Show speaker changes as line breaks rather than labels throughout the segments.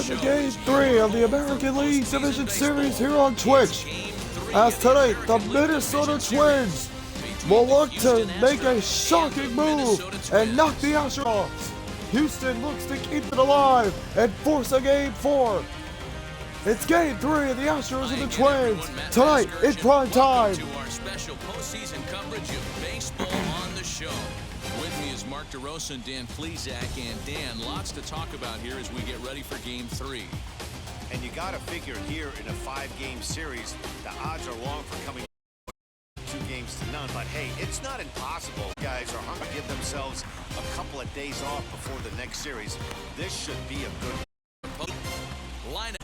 to Game 3 of the American League Division Series here on Twitch. As tonight, the Minnesota Twins will look to make a shocking move and knock the Astros off. Houston looks to keep it alive and force a Game 4. It's Game 3 of the Astros and the Twins tonight in prime time.
To our special postseason coverage of baseball on the show. With me is Mark DeRosa and Dan Plezak. And Dan, lots to talk about here as we get ready for Game 3.
And you got to figure here in a 5-game series, the odds are long for coming 2-0. But hey, it's not impossible. Guys are hungry to give themselves a couple of days off before the next series. This should be a good
lineup.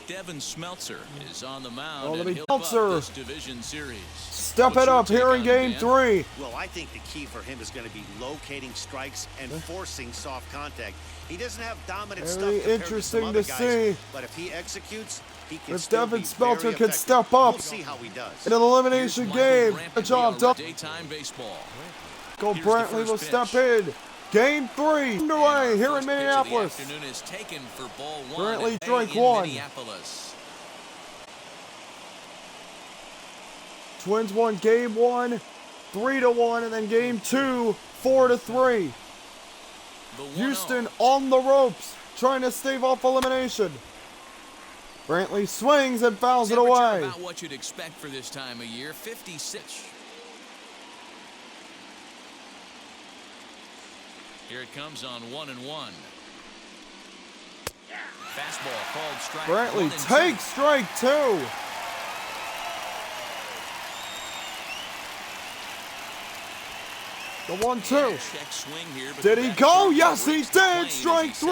Devin Smeltzer is on the mound and he'll up this division series.
Step it up here in Game 3.
Well, I think the key for him is going to be locating strikes and forcing soft contact. He doesn't have dominant stuff.
Very interesting to see.
But if he executes, he can
if
still
Devin
be
Smeltzer
very
can
effective.
step up
We'll see how he does.
in an elimination game. Good job, Doug.
Daytime baseball.
Cole Brantley will step in. Game 3 underway here in Minneapolis.
Afternoon is taken for ball 1.
Brantley strike 1. Twins won Game 1, 3-1, and then Game 2, 4-3. Houston on the ropes, trying to stave off elimination. Brantley swings and fouls it away.
About what you'd expect for this time of year, 56. Here it comes on 1-1. Fastball called strike.
Brantley takes strike 2. The 1-2. Did he go? Yes, he did. Strike 3.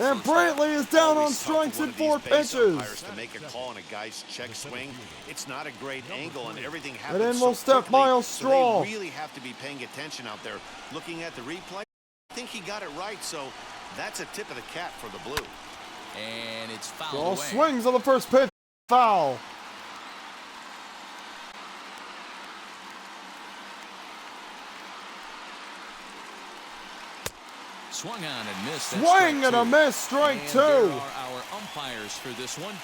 And Brantley is down on strikes in 4 pitches.
To make a call on a guy's check swing, it's not a great angle, and everything happens.
And then we'll step Miles Straw.
So they really have to be paying attention out there, looking at the replay. I think he got it right, so that's a tip of the cap for the blue.
And it's fouled
Straw
away.
swings on the first pitch. Foul.
Swung on and missed.
Swing and a miss, strike 2.
There are our umpires for this one.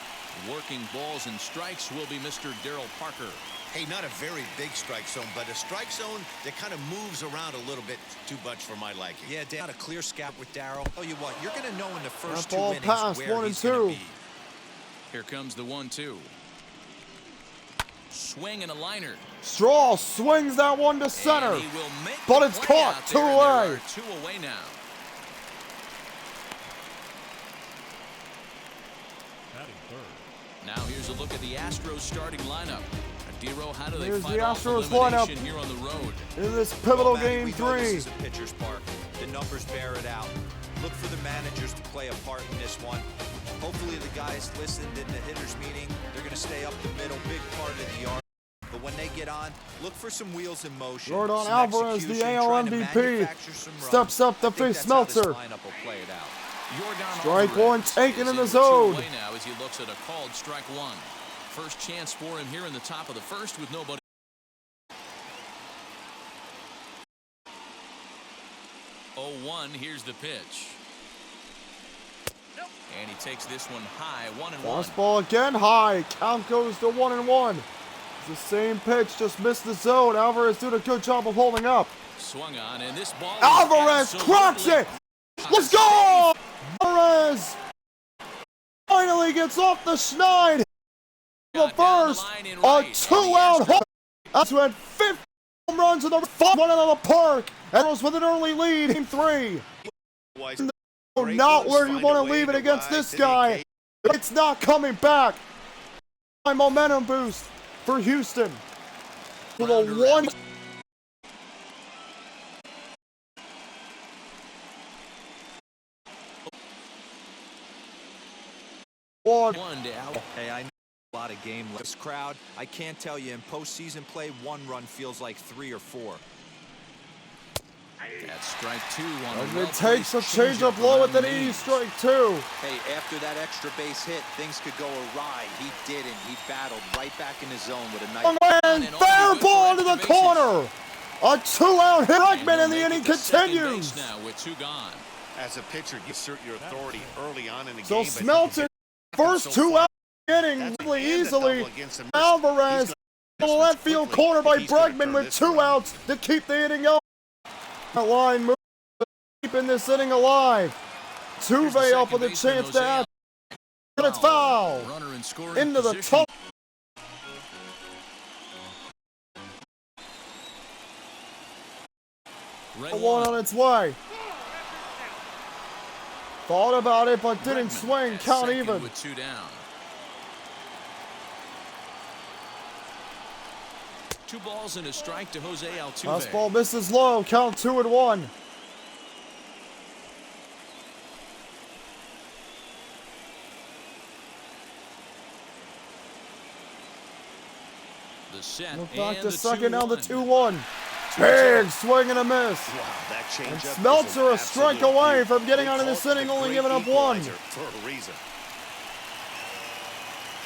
Working balls and strikes will be Mr. Daryl Parker.
Hey, not a very big strike zone, but a strike zone that kind of moves around a little bit too much for my liking.
Yeah, Dan, not a clear scout with Daryl. Tell you what, you're going to know in the first
that
2
ball
innings
passed,
where
1
he's
and 2.
going to be.
Here comes the 1-2. Swing and a liner.
Straw swings that one to center, but it's caught. 2 away.
2 away now. Now here's a look at the Astros starting lineup. Adiro, how do they fight off elimination here on the road?
In this pivotal Game 3.
This is a pitcher's park. The numbers bear it out. Look for the managers to play a part in this one. Hopefully the guys listened in the hitters meeting. They're going to stay up the middle, big part of the yard. But when they get on, look for some wheels in motion.
Jordan Alvarez, the AL MVP, steps up to face Smeltzer. Strike 1 taken in the zone.
Now as he looks at a called strike 1. First chance for him here in the top of the first with nobody. Oh, 1, here's the pitch. And he takes this one high, 1-1.
Fastball again high. Count goes to 1-1. It's the same pitch, just missed the zone. Alvarez doing a good job of holding up.
Swung on, and this ball.
Alvarez cracks it. Let's go! Alvarez finally gets off the schneid. The first, a 2-out home. That's when 50 home runs in the one out of the park. Astros with an early lead in 3. Not where you want to leave it against this guy. It's not coming back. Momentum boost for Houston. For the 1. 1.
to out.
Hey, I know a lot of game left. This crowd, I can't tell you, in postseason play, 1 run feels like 3 or 4.
That's strike 2 on
And
a
it takes a changeup low
around
at the
the
knee,
knees.
strike 2.
Hey, after that extra base hit, things could go awry. He didn't. He battled right back in the zone with a nice...
And fair ball to the corner. A 2-out hit. Bregman in the inning continues.
Now with 2 gone.
As a pitcher, you assert your authority early on in the
So
game. but
Smeltzer, first 2 out inning
that's
really
and a
easily.
double against the Mets.
Alvarez,
He's
the
gonna
left field
quickly
corner by
if he's gonna
Bregman
turn
with
this
2
around.
outs to keep the inning going. That line moves, keeping this inning alive. Tuve up with a chance to add. And it's foul.
Runner in scoring
Into the
position.
top.
Red
1 on its way. Thought about it, but didn't
Bregman
swing.
at
Count
second
even.
with 2 down. 2 balls and a strike to Jose Altuve.
Fastball misses low. Count 2-1.
The set
Look back
and
to
the
second, now the
2-1.
2-1. Big swing and a miss.
Wow, that changeup
And
is
Smeltzer
an
a strike
absolute
away
beauty.
from getting
They
out of
call
this
it
inning,
the
only
great
giving up 1.
equalizer for a reason.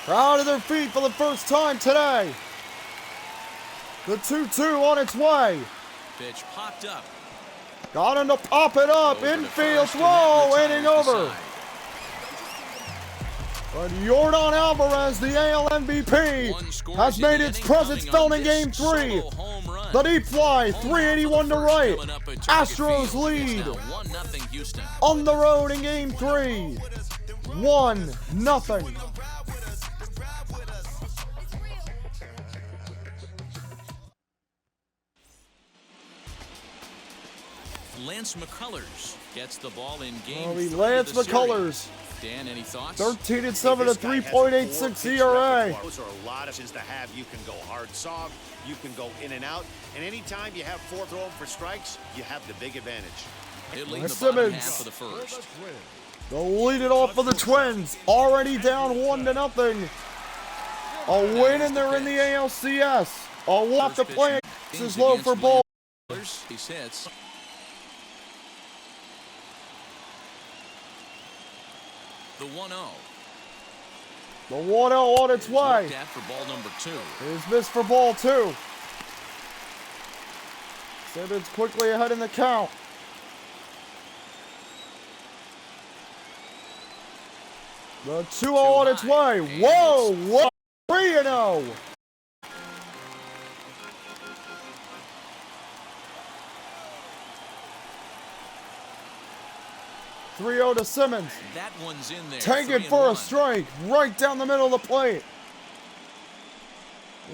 Proud of their feet for the first time today. The 2-2 on its way.
Pitch popped up.
Got him to pop it up.
Over to
Infield
first, and that
throw.
retires
Inning
the
over.
side.
But Yordan Alvarez, the AL MVP,
One scores
has
in
made
the
its
inning,
presence
coming
felt
on
in
this
Game 3.
solo home run.
The deep fly,
Home run
381 to
for the first,
right.
coming up at Target
Astros
Field. It's
lead
now 1-0 Houston.
on the road in Game 3. 1-0.
Lance McCullers gets the ball in Game
Well,
3
Lance
of the
McCullers,
series. Dan, any thoughts?
13-7 to
This guy has a
3.86
4-pitch
ERA.
repertoire. Those are a lot of options to have. You can go hard soft, you can go in and out, and anytime you have 4 throwing for strikes, you have the big advantage.
It lead in the
Simmons.
bottom half of the first.
They'll lead it off for the Twins. Already down 1-0. A win and they're in the ALCS. A lot to
First
play.
pitch
This is
against
low for ball.
Lance McCullers. He hits. The 1-0.
The 1-0 on its way.
Looked at for ball number 2.
Here's missed for ball 2. Simmons quickly ahead in the count. The 2-0 on its way. Whoa, whoa. 3-0. To Simmons.
That one's in there.
Take it for a
3-1.
strike. Right down the middle of the plate.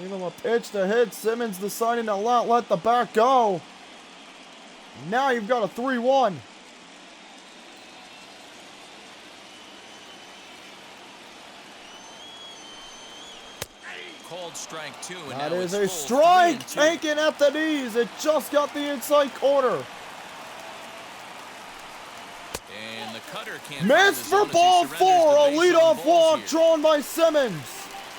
Give him a pitch to hit. Simmons deciding to let the bat go. Now you've got a 3-1.
Called strike 2. And
That
now
is
it's
a
full
strike
3-2.
taken at the knees. It just got the inside corner.
And the cutter can't
Missed
find
for
the zone as he
ball
surrenders
4.
the
A
base on
leadoff
balls
walk
here.
drawn by Simmons.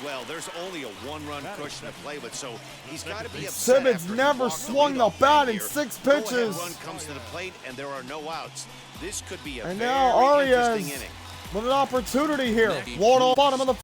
Well, there's only a 1-run cushion to play with, so he's got to be upset.
Simmons
after he
never
walked
swung the
leadoff
bat
man
in
here.
6
Go-ahead
pitches.
run comes to the plate, and there are no outs. This could be a
And
very
now
interesting
Arias
inning.
with an opportunity here.
Maybe.
One on bottom of the.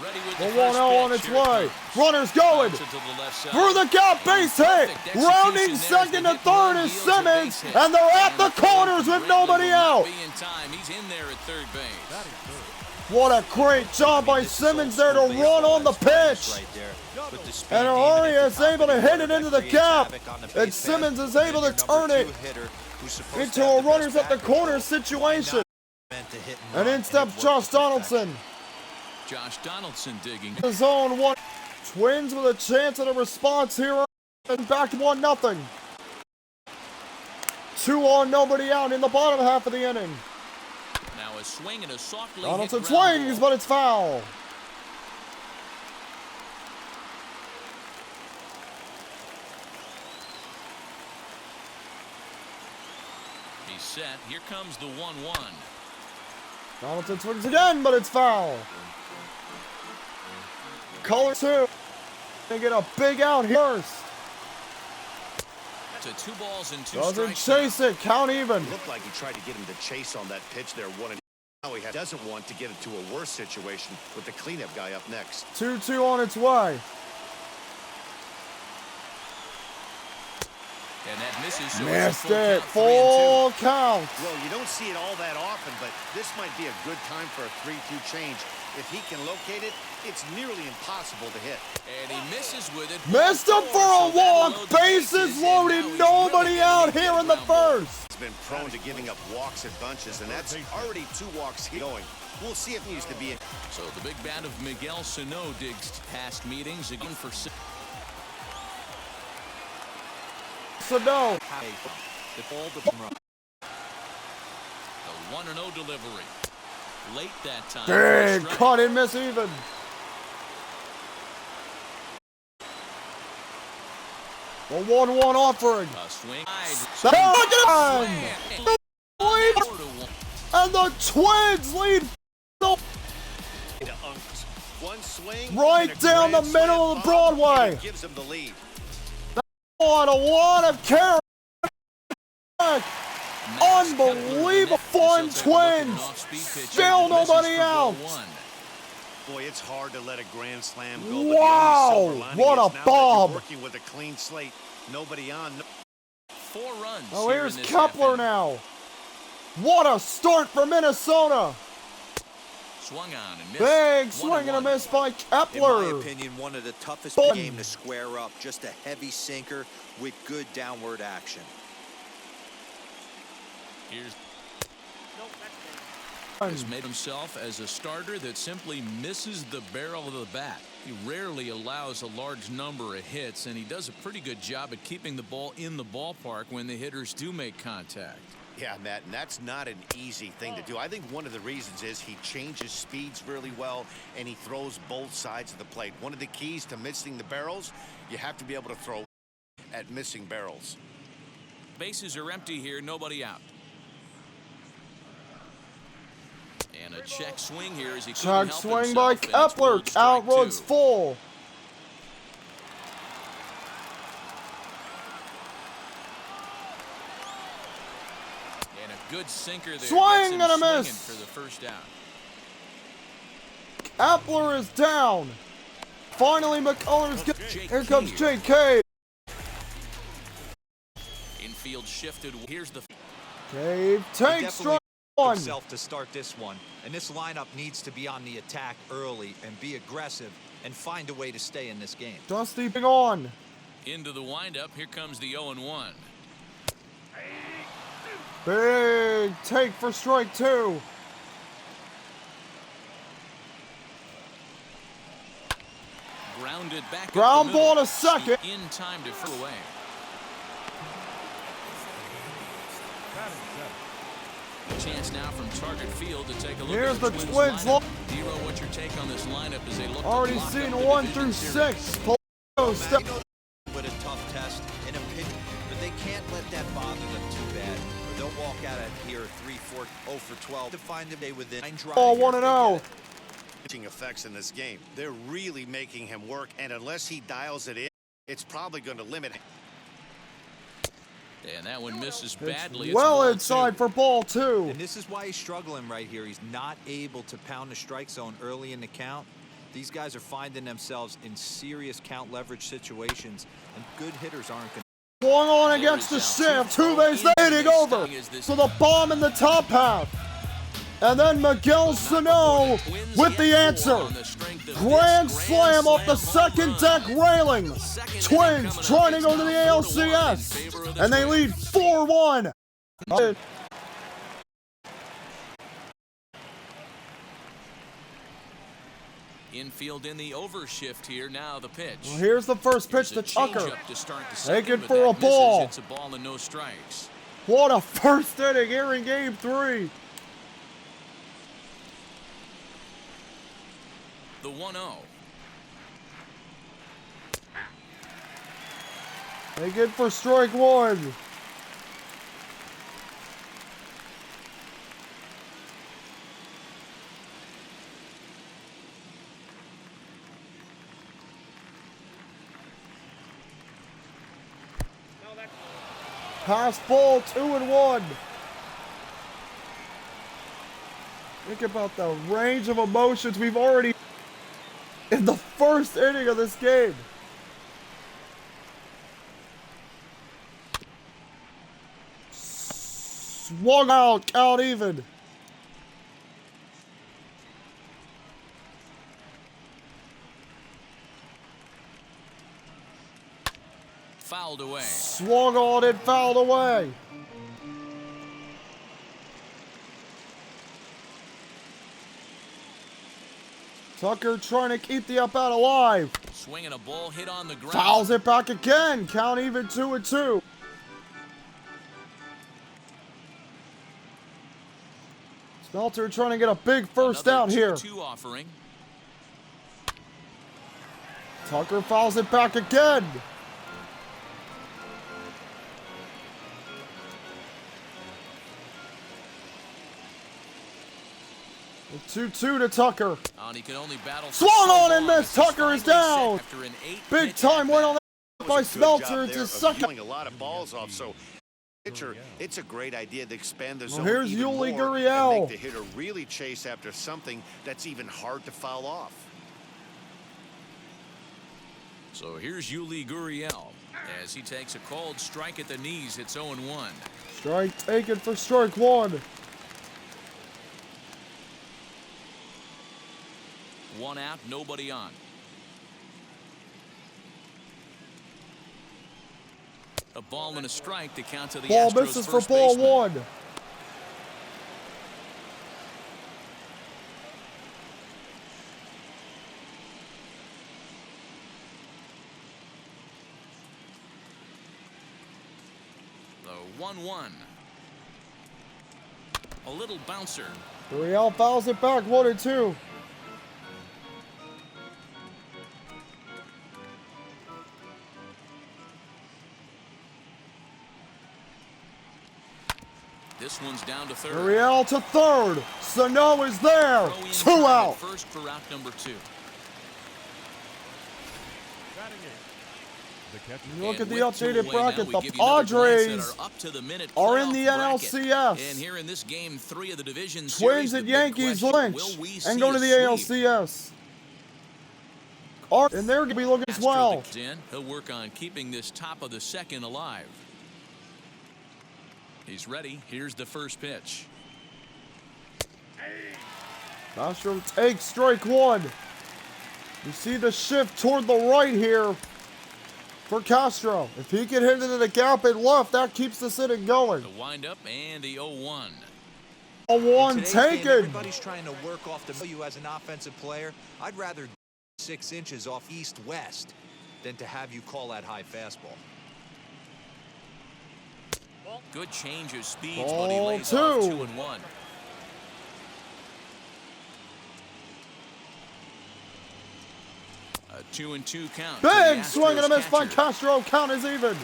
Ready with
The
the
1-0
first
on
pitch.
its
Here it
way.
comes.
Runners going.
Bounce it to the left side.
Through the gap, base hit.
Perfect
Rounding
execution
second
there
to
as the hit
third
run
is
deals a base
Simmons,
hit.
and they're at the
And throw
corners with
Bregman
nobody
will not
out.
be in time. He's in there at third base.
What a great job by Simmons there to run on the pitch. And Arias able to hit it into the gap. And Simmons is able to turn it into a runners at the corner situation. And in steps Josh Donaldson.
Josh Donaldson digging.
The zone 1. Twins with a chance at a response here. And back 1-0. 2 on, nobody out in the bottom half of the inning.
Now a swing and a softly
Donaldson
hit ground
swings,
ball.
but it's foul.
He's set. Here comes the 1-1.
Donaldson swings again, but it's foul. Color 2. They get a big out here first.
To 2 balls and 2
Doesn't
strikes.
chase it. Count even.
It looked like he tried to get him to chase on that pitch there. Now he doesn't want to get it to a worse situation with the cleanup guy up next.
2-2 on its way.
And that misses. So
Missed
it's
it.
a full count, 3-2.
Full count.
Well, you don't see it all that often, but this might be a good time for a 3-2 change. If he can locate it, it's nearly impossible to hit.
And he misses with it.
Missed him for a walk. Bases loaded. Nobody out here in the first.
He's been prone to giving up walks at bunches, and that's already 2 walks going. We'll see if it needs to be.
So the big bat of Miguel Sano digs past meetings again for.
So no.
The 1-0 delivery. Late that time.
Big cut and miss even. A 1-1 offering.
A swing.
And the Twins lead.
One swing
Right down the middle of the Broadway.
Gives him the lead.
On a lot of carry. Unbelievable fun Twins. Still nobody out.
Boy, it's hard to let a grand slam go.
Wow, what a bomb.
Working with a clean slate. Nobody on.
4 runs.
Oh,
here
here's
in this
Kepler
half inning.
now. What a start for Minnesota.
Swung on and missed.
Big swing and a miss by
In
Kepler.
my opinion, one of the toughest
Boom.
game to square up. Just a heavy sinker with good downward action.
Here's has made himself as a starter that simply misses the barrel of the bat. He rarely allows a large number of hits, and he does a pretty good job at keeping the ball in the ballpark when the hitters do make contact.
Yeah, Matt, and that's not an easy thing to do. I think one of the reasons is he changes speeds really well, and he throws both sides of the plate. One of the keys to missing the barrels, you have to be able to throw at missing barrels.
Bases are empty here, nobody out. And a check swing here as he couldn't
Check
help
swing by
himself, and it's
Kepler.
ball strike
Out runs
2.
full.
And a good sinker there.
Swing
Gets him
and a
swinging
miss.
for the first out.
Kepler is down. Finally, McCullers get.
Jake
Here comes
Cave.
J.K.
Infield shifted. Here's the.
Cave takes strike one.
Himself to start this one, and this lineup needs to be on the attack early and be aggressive and find a way to stay in this game.
Dusty on.
Into the windup. Here comes the 0-1.
Big take for strike 2.
Grounded back.
Ground
up the
ball
middle.
to second.
In time to throw away. Chance now from target field to take a look
Here's
at
the Twins.
lineup. Dero, what's your take on this lineup as they look
Already
to lock
seen
up the
1
division
through
series?
6. Polo step.
But a tough test in a pitch, but they can't let that bother them too bad. Or they'll walk out of here 3-4, 0 for 12 to find a day within 9 drive.
Ball 1-0.
Pitching effects in this game. They're really making him work, and unless he dials it in, it's probably going to limit him.
And that one misses badly.
It's well
ball
inside
2.
for ball 2.
And this is why he's struggling right here. He's not able to pound the strike zone early in the count. These guys are finding themselves in serious count leverage situations, and good hitters aren't going to.
Going on against the shift. 2 base hitting over. So the bomb in the top half. And then Miguel Sano with the answer. Grand slam off the second deck railing. Twins trying to go to the ALCS. And they lead 4-1.
Infield in the overshift here. Now the pitch.
Well, here's the first pitch to
Here's a
Tucker.
changeup to start the
Take
second,
it
but
for
that
a
misses.
ball.
It's a ball and no strikes.
What a first inning here in game 3.
The 1-0.
They get for strike 1. Pass ball, 2-1. Think about the range of emotions we've already in the first inning of this game. Swung out, count even.
Fouled away.
Swung on and fouled away. Tucker trying to keep the up out alive.
Swinging a ball hit on the ground.
Fouls it back again. Count even 2-2. Smelter trying to get a big first down here.
2-2 offering.
Tucker fouls it back again. A 2-2 to Tucker.
And he can only battle
Swung on and missed. Tucker is down.
After an
Big time win on that by
That was a good
Smelter
job
to
there of
second.
peeling a lot of balls off. So, pitcher, it's a great idea to expand the zone
here's
even
Yuli
more
Gurriel.
and make the hitter really chase after something that's even hard to foul off.
So here's Yuli Gurriel as he takes a called strike at the knees. It's 0-1.
Strike taken for strike one.
One out, nobody on. A ball and a strike to count to the
Ball
Astros
misses for
first
ball
baseman.
one.
The 1-1. A little bouncer.
Gurriel fouls it back 1-2.
This one's down to third.
Gurriel to third. Sano is there.
Throw in
2
time at
out.
First for out number 2.
You look at
And
the
with 2
updated
away
bracket,
now,
the
we give you another glance at
Padres
our up-to-the-minute
are in the
playoff bracket.
NLCS.
And here in this game 3 of the division series,
Twins
the
and
big
Yankees
question,
clinch
will we
and
see
go to
a
the
sweep?
ALCS. And they're going to be looking as
Astro
well.
that in. He'll work on keeping this top of the second alive. He's ready. Here's the first pitch.
Castro takes strike one. You see the shift toward the right here for Castro. If he can hit it in the gap and left, that keeps the inning going.
The windup and the 0-1.
A one
In today's game,
taken.
everybody's trying to work off the value as an offensive player. I'd rather 6 inches off east-west than to have you call that high fastball.
Good change of speeds, but he
Ball
lays
2.
off 2-1. A 2-2 count. to the
Big swing and a
Astros
miss by
catcher.
Castro. Count is even.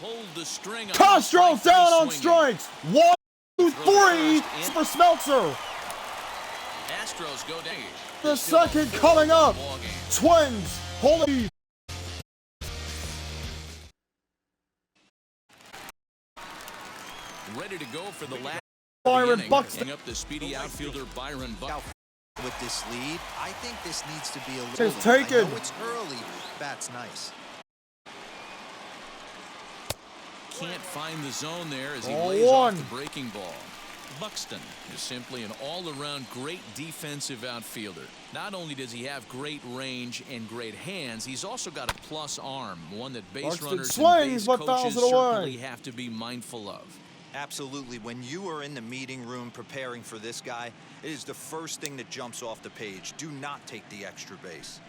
Hold the string on
Castro
strike
down on
three
strikes. 1, 2, 3 for Smeltzer.
Astros go down.
The second coming up. Twins holding.
Ready to go for the last
Byron
inning.
Buxton.
Up the speedy outfielder Byron Buxton.
With this lead, I think this needs to be a
It's
little.
taken.
I know it's early. That's nice.
Can't find the zone there as he
Ball
lays
one.
off the breaking ball. Buxton is simply an all-around great defensive outfielder. Not only does he have great range and great hands, he's also got a plus arm, one that base
Buxton
runners
swings,
and base
but fouls
coaches
it away.
certainly have to be mindful of.
Absolutely. When you are in the meeting room preparing for this guy, it is the first thing that jumps off the page. Do not take the extra base.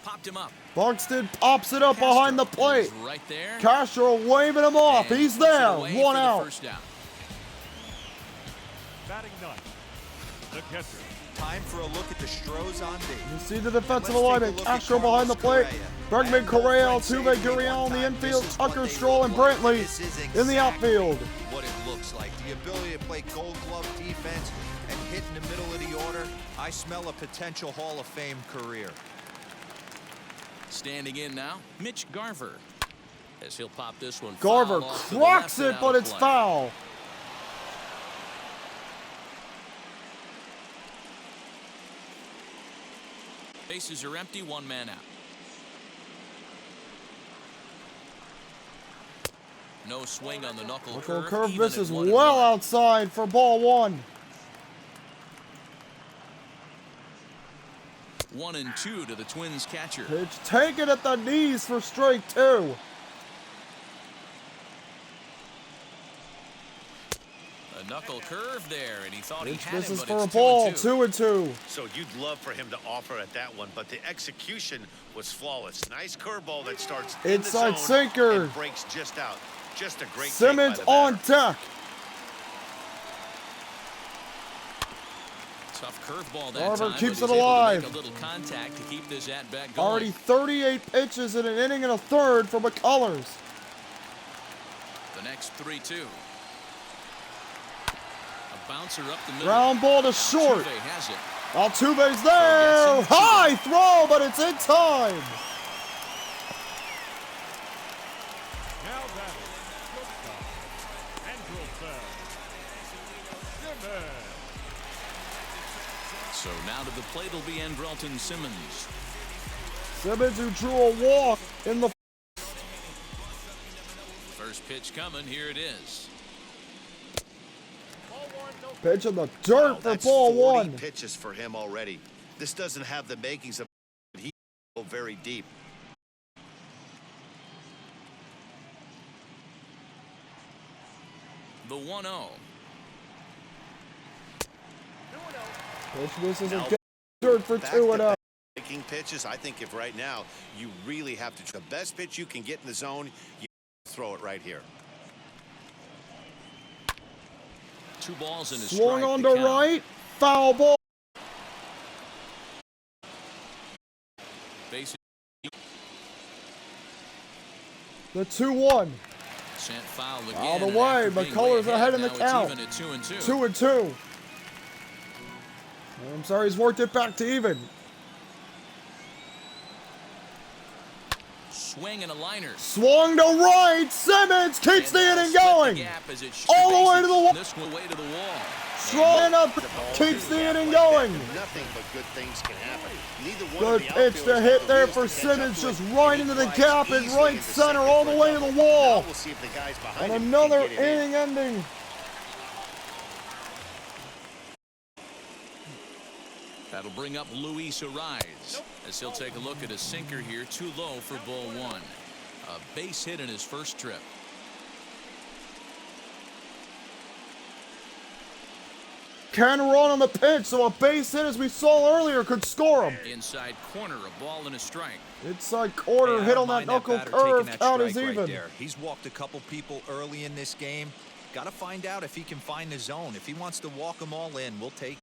Popped him up.
Buxton pops it up behind the plate.
Is right there.
Castro waving him off.
And
He's
puts it
there.
away
1
for the
out.
first down.
Batting ninth, the catcher.
Time for a look at the Astros on base.
You see the defensive
Let's take a
alignment.
look at
Castro behind the
Carlos
plate.
Correa.
Bregman, Correa,
And
Altuve,
Fred
Gurriel in the
Savage
infield.
this is what
Tucker,
they
Stroll, and
look like.
Brantley
This is
in the
exactly
outfield.
what it looks like. The ability to play gold glove defense and hit in the middle of the order. I smell a potential Hall of Fame career.
Standing in now, Mitch Garver. As he'll pop this one.
Garver
foul off to the
cracks
left and
it,
out
but
of
it's
play.
foul.
Bases are empty, one man out. No swing on the knuckle curve.
Curve
even
misses
at 1-1.
well outside for ball one.
1-2 to the Twins catcher.
Pitch taken at the knees for strike two.
A knuckle curve there, and he thought he
Pitch
had him,
misses
but
for a
it's
ball.
2-2.
2-2.
So you'd love for him to offer at that one, but the execution was flawless. Nice curveball that starts in the
Inside
zone
sinker.
and breaks just out. Just a great
Simmons
take by the
on
batter.
deck.
Tough curveball that
Garver
time,
keeps
but
it
he's able to
alive.
make a little contact to keep this at bat going.
Already 38 pitches in an inning and a third for McCullers.
The next 3-2. A bouncer up the middle.
Ground ball to short.
Altuve has it.
Altuve's there.
Gets him.
High throw, but it's in time.
Now batting. Shortstop. Andrelton. Simmons.
So now to the plate will be Andrelton Simmons.
Simmons, who drew a walk in the
First pitch coming. Here it is.
pitch in the dirt for
That's
ball
40
one.
pitches for him already. This doesn't have the makings of he go very deep.
The 1-0.
Pitch misses
Now,
and gets dirt for
Back
2-0.
to making pitches, I think if right now you really have to, the best pitch you can get in the zone, you throw it right here.
2 balls in his
Swung
strike
on
to
to
count.
right. Foul ball.
Base
The 2-1.
sent foul again.
Out of the
and
way.
after being
McCullers
way
ahead in the
now
count.
It's even at 2-2.
2-2. I'm sorry, he's worked it back to even.
Swing and a liner.
Swung to right. Simmons keeps the
And
inning
split
going.
the gap as it shoots
All the way to the wall.
This one way to the wall.
Strong up. Keeps the inning going.
Nothing but good things can happen. Neither one
Good
of the
pitch to
outfielders
hit
have
there
the
for
wheels to catch up
Simmons,
to it,
just
and
right
he
into the
glides
gap in
easily
right
into
center,
second
all
for
the
a
way to the
double.
wall.
Now we'll see if the guys behind
And
him
another
can get it in.
inning ending.
That'll bring up Luis Ariz as he'll take a look at a sinker here, too low for ball one. A base hit in his first trip.
Can run on the pitch, so a base hit, as we saw earlier, could score him.
Inside corner, a ball and a strike.
Inside quarter,
Hey, I
hit
don't
on that
mind
knuckle
batter
curve,
taking that
count is
strike right
even.
there. He's walked a couple people early in this game. Got to find out if he can find the zone. If he wants to walk them all in, we'll take.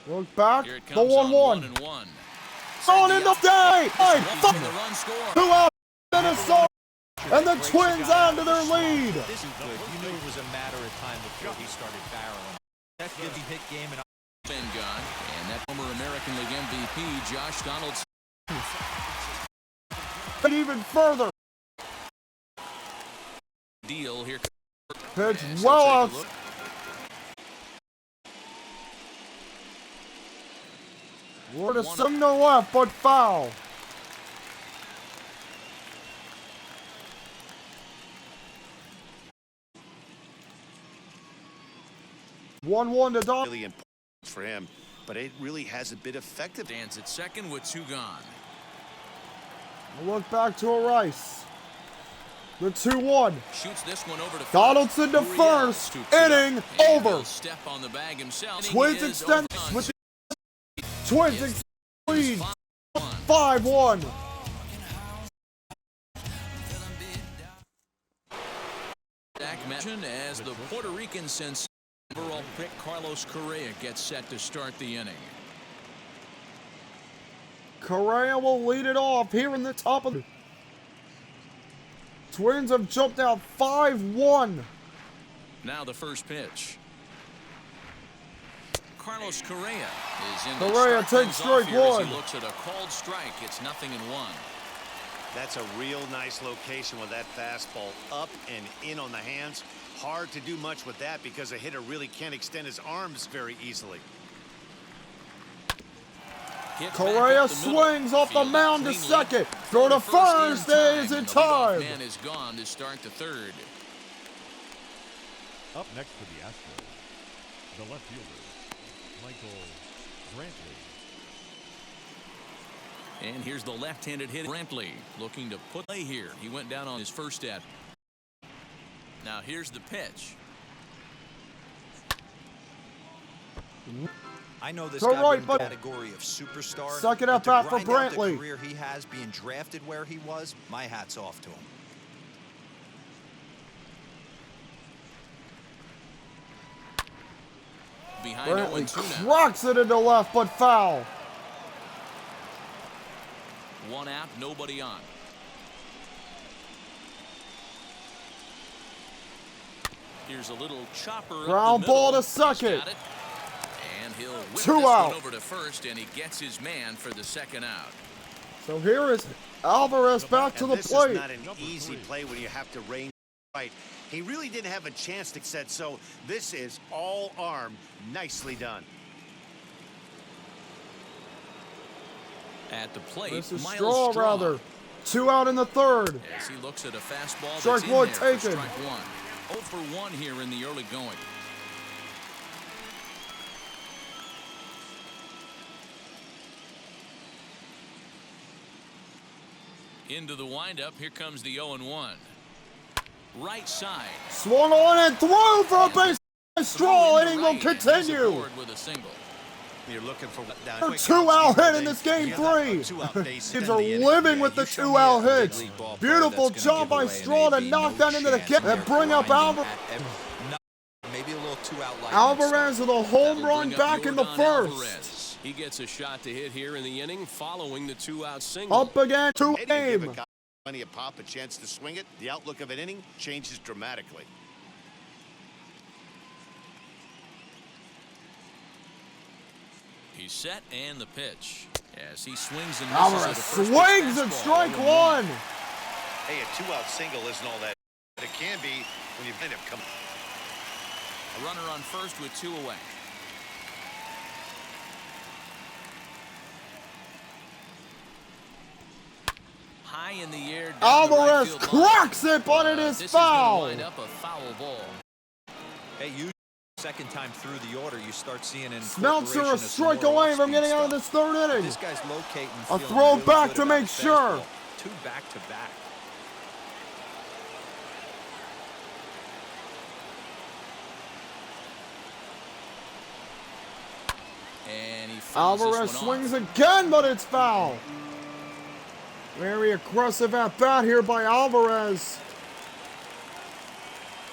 Look back,
Here it
the
comes on
1-1.
1-1.
On in the day! Hey,
Waiting
fuck!
for the run score.
2 out, Minnesota, and the Twins onto their lead.
This is good. You knew it was a matter of time before he started barreling. That good hit game, and
Been gone, and that former American League MVP Josh Donaldson.
But even further,
Deal here.
pitch
As he'll
well
take a
out.
look.
We're to Sumner left, but foul. One to Don.
Really important for him, but it really hasn't been effective.
Stands at second with 2 gone.
Look back to a Rice. The 2-1.
Shoots this one over to first.
Donaldson to
Gurriel
first.
scoops it up,
Inning
and
over.
he'll step on the bag himself.
Twins
Inning is
extend
overdone.
with the Twins
It's
lead
5-1.
5-1.
Zach mentioned as the Puerto Rican sensation overall pick Carlos Correa gets set to start the inning.
Correa will lead it off here in the top of the Twins have jumped out 5-1.
Now the first pitch. Carlos Correa is in.
Correa takes strike one.
He looks at a called strike. It's 0-1.
That's a real nice location with that fastball up and in on the hands. Hard to do much with that because a hitter really can't extend his arms very easily.
Correa swings off the mound to second. Throw to first is in time.
Man is gone to start the third.
Up next for the Astros, the left fielder, Michael Brantley.
And here's the left-handed hitter, Brantley, looking to put play here. He went down on his first at. Now here's the pitch.
I know this
Throw
guy
right,
in the
but
category of superstar.
second
but
at
to
bat for
grind out the
Brantley.
career he has being drafted where he was, my hat's off to him.
Behind
Brantley
0-2 now.
cracks it into left, but foul.
1 out, nobody on. Here's a little chopper.
Ground
up the
ball
middle.
to second.
He's got it. And he'll whip
2
this
out.
one over to first, and he gets his man for the second out.
So here is Alvarez back to
And
the
this
plate.
is not an easy play when you have to range right. He really didn't have a chance to set, so this is all arm. Nicely done.
At the plate,
This is
Miles
Straw, rather. 2 out in the third.
As he looks at a fastball
Strike
that's in
one
there for
taken.
strike one. 0 for 1 here in the early going. Into the windup, here comes the 0-1. Right side.
Swung on and through for a base. Straw
Throw into
inning will
right, and he's
continue.
aboard with a single.
You're looking for what down.
A
Quick
2-out
outs,
hit in this game
yeah,
3.
a two-out base
Kids
in
are
the inning.
living
Yeah,
with the
you show me
2-out
a big
hits.
league ball player
Beautiful
that's
job
gonna
by
give away an
Straw to
AB,
knock
no
that into the
chance.
kip
They're
and bring up
grinding
Maybe a little 2-out lightning.
Alvarez with a home
That'll
run
bring up
back in the
Yordan
first.
Alvarez.
He gets a shot to hit here in the inning following the 2-out single.
Up again, 2
Hey, do you give a
game.
guy plenty of pop, a chance to swing it, the outlook of an inning changes dramatically.
He's set and the pitch. As he swings and misses
Alvarez
at a first pitch
swings and
fastball,
strike
0-1.
1.
Hey, a two-out single isn't all that, but it can be when you end up coming.
A runner on first with 2 away. High in the air. down the right
Alvarez
field line.
cracks it, but it is
This is gonna
foul.
wind up a foul ball.
Hey, usually second time through the order, you start seeing an
Smeltzer
incorporation
a
of some
strike
more
away from
off-speed
getting out of
stuff.
this third inning.
This guy's locating.
A
feeling
throw
really
back
good
to
about
make
his
sure.
fastball. 2 back-to-back.
And he fouls this
Alvarez
one
swings
off.
again, but it's foul. Very aggressive at bat here by Alvarez.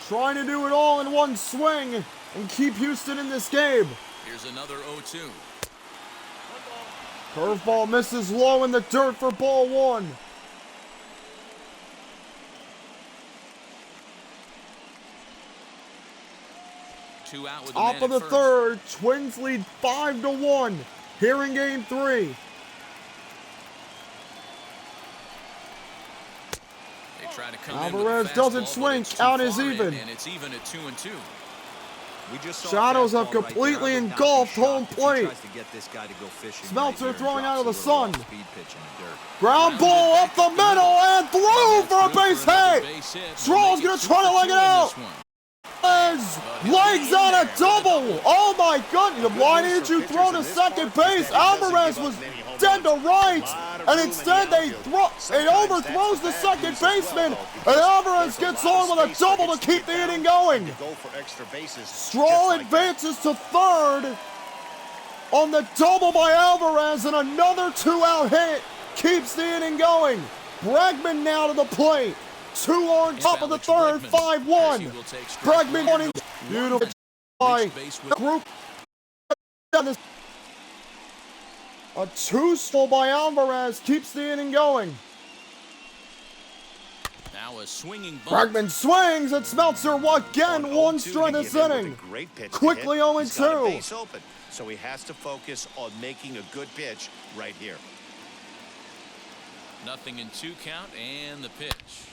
Trying to do it all in one swing and keep Houston in this game.
Here's another 0-2.
Curveball misses low in the dirt for ball 1.
Two out with
Top of the third, Twins lead 5-1 here in game 3.
They try to come
Alvarez
in with a
doesn't
fastball,
swing.
but it's too
Count is
far in,
even.
and it's even at 2-2.
We just saw a
Shadows have
fastball right
completely
there. I would not be
engulfed home
shocked if he
plate.
tries to get this guy to go fishing
Smeltzer
right here and
throwing out of
drops
the
a little
sun.
off-speed pitch in the dirt.
Ground ball up the middle and through for a base hit. Straw's gonna try to leg it out. Legs on a double. Oh my goodness. Why didn't you throw to second base? Alvarez was dead to right. And instead it overthrows the second baseman. And Alvarez gets on with a double to keep the inning going. Straw advances to third on the double by Alvarez, and another 2-out hit keeps the inning going. Bregman now to the plate. 2 on top of the third, 5-1. Bregman running. Beautiful by the group. A 2-stall by Alvarez keeps the inning going.
Now a swinging bunt.
Bregman swings and Smeltzer again, one strike this inning. Quickly 0-2.
Base open, so he has to focus on making a good pitch right here.
0-2 count and the pitch.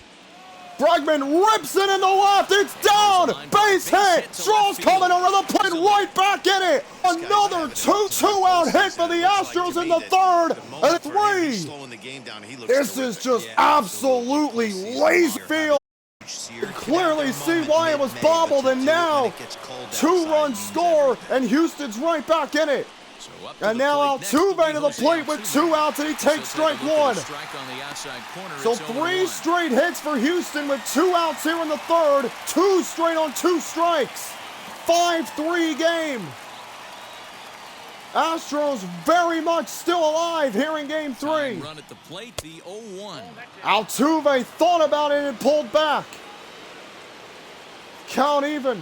Bregman rips it in the left. It's down. Base hit. Straw's coming over the plate, right back in it. Another 2-out hit for the Astros in the third. And 3. This is just absolutely lazy field. You clearly see why it was bobbled, and now 2-run score, and Houston's right back in it. And now Altuve to the plate with 2 outs, and he takes strike 1. So 3 straight hits for Houston with 2 outs here in the third. 2 straight on 2 strikes. 5-3 game. Astros very much still alive here in game 3.
Run at the plate, the 0-1.
Altuve thought about it and pulled back. Count even.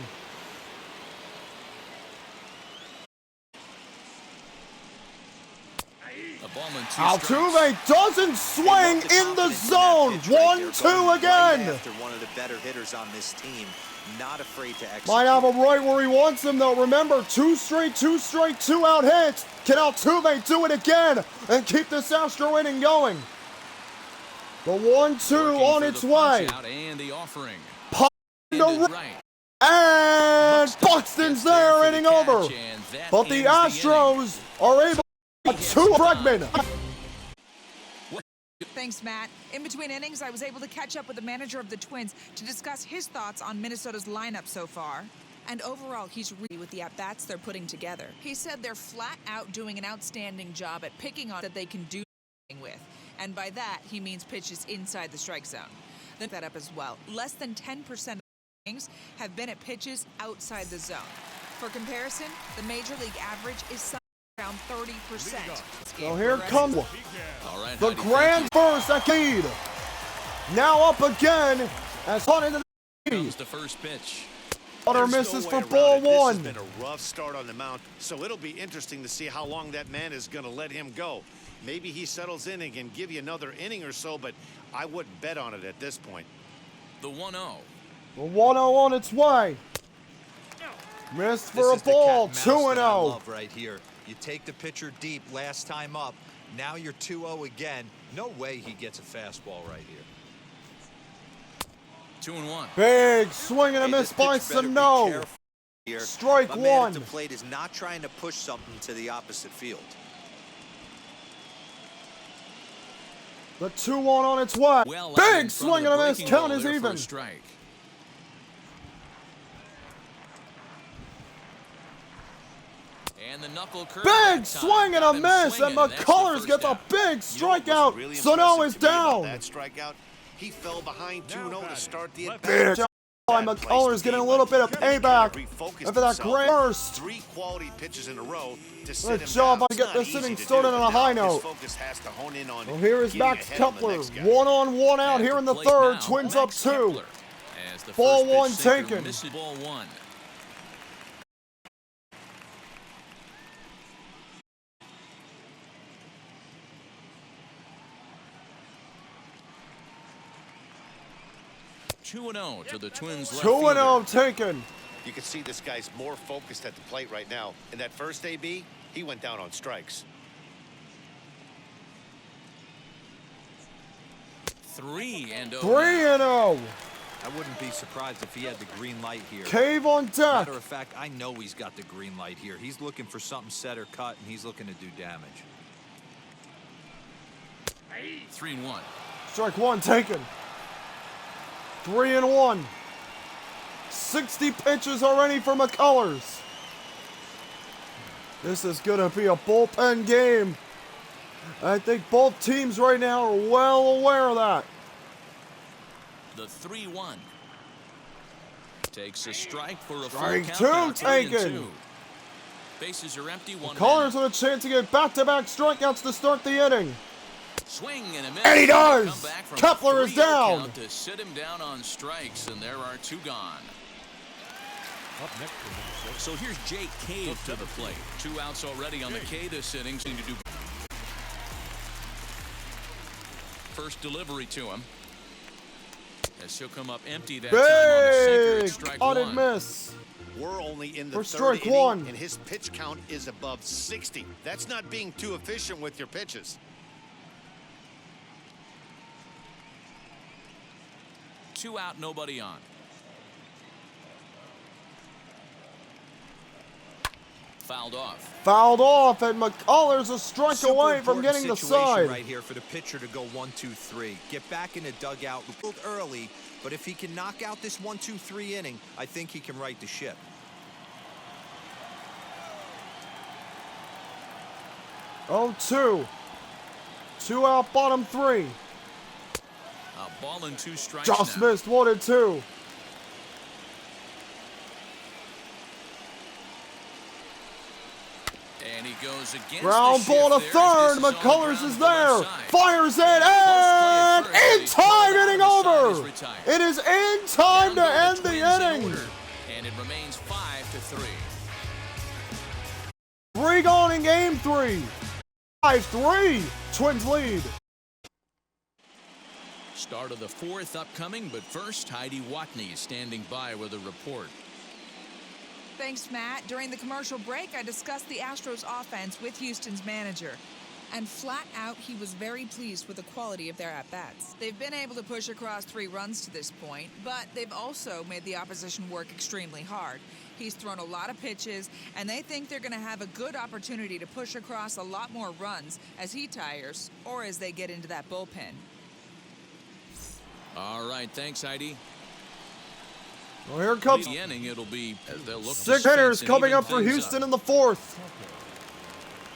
Altuve doesn't swing in the zone. 1-2 again.
After one of the better hitters on this team, not afraid to execute.
Might have him right where he wants him, though. Remember, 2 straight 2-out hits. Can Altuve do it again and keep this Astro inning going? The 1-2 on its way.
And the offering.
Pop to right. And Buxton's there, inning over. But the Astros are able to Bregman.
Thanks, Matt. In between innings, I was able to catch up with the manager of the Twins to discuss his thoughts on Minnesota's lineup so far. And overall, he's really with the at-bats they're putting together. He said they're flat out doing an outstanding job at picking on that they can do with. And by that, he means pitches inside the strike zone. Then that up as well. Less than 10% of innings have been at pitches outside the zone. For comparison, the Major League average is around 30%.
So here comes the grand first lead. Now up again as hot into the
comes the first pitch.
Butter misses for ball 1.
This has been a rough start on the mound, so it'll be interesting to see how long that man is going to let him go. Maybe he settles in and can give you another inning or so, but I wouldn't bet on it at this point.
The 1-0.
The 1-0 on its way. Missed for a ball. 2-0.
Right here. You take the pitcher deep last time up. Now you're 2-0 again. No way he gets a fastball right here.
2-1.
Big swing and a miss by Sano. Strike 1.
The plate is not trying to push something to the opposite field.
The 2-1 on its way.
Well,
big swing and a miss. Count is even.
Strike. And the knuckle curve.
Big swing and a miss, and McCullers gets a big strikeout.
Really
Sano is down.
that strikeout, he fell behind 2-0 to start the
Big McCullers getting a little bit of payback after that great burst.
3 quality pitches in a row to sit
Good
him
job
down.
on get this
It's not
inning
easy to
started
do,
on
but
a high
now his
note.
focus has to hone in on
Well, here is
getting
Max
ahead on the
Kepler.
next guy.
1-on-1 out here in the third. Twins up 2. Ball 1 taken.
Ball 1. Two and 0 to the Twins.
2-0 taken.
You can see this guy's more focused at the plate right now. In that first AB, he went down on strikes.
3-0.
3-0.
I wouldn't be surprised if he had the green light here.
Cave on deck.
Matter of fact, I know he's got the green light here. He's looking for something set or cut, and he's looking to do damage.
3-1.
Strike 1 taken. 3-1. 60 pitches already for McCullers. This is going to be a bullpen game. I think both teams right now are well aware of that.
The 3-1. Takes a strike for a
Strike
full count.
2 taken.
2. Bases are empty.
McCullers with a chance to get back-to-back strikeouts to start the inning.
Swing and a miss.
And he does.
Come back from
Kepler is
3-0
down.
count to sit him down on strikes, and there are 2 gone.
Up next for Minnesota.
So here's Jake Cave to the plate. 2 outs already on the K this inning. Seem to do. First delivery to him. As he'll come up empty that time on the sinker at
Big
strike
on and
one.
miss.
We're only in the
For
third
strike
inning,
one.
and his pitch count is above 60. That's not being too efficient with your pitches.
2 out, nobody on. Fouled off.
Fouled off, and McCullers a strike
Super
away from
important
getting the
situation
side.
right here for the pitcher to go 1-2-3. Get back in the dugout early, but if he can knock out this 1-2-3 inning, I think he can right the ship.
Oh, 2. 2 out, bottom 3.
A ball and 2 strikes
Just
now.
missed 1 and 2.
And he goes against
Ground
the
ball to
shift there
third.
as this is on the
McCullers
ground
is
to the left
there.
side.
Fires it, and in time, inning over. It is in time to end the inning.
And it remains 5-3.
3 gone in game 3. 5-3. Twins lead.
Start of the 4th upcoming, but first, Heidi Watney is standing by with a report.
Thanks, Matt. During the commercial break, I discussed the Astros offense with Houston's manager. And flat out, he was very pleased with the quality of their at-bats. They've been able to push across 3 runs to this point, but they've also made the opposition work extremely hard. He's thrown a lot of pitches, and they think they're going to have a good opportunity to push across a lot more runs as he tires or as they get into that bullpen.
All right, thanks, Heidi.
Well, here comes
The inning, it'll be as they'll look to
6
spin
hitters
and
coming
even
up for
things
Houston
up.
in the 4th.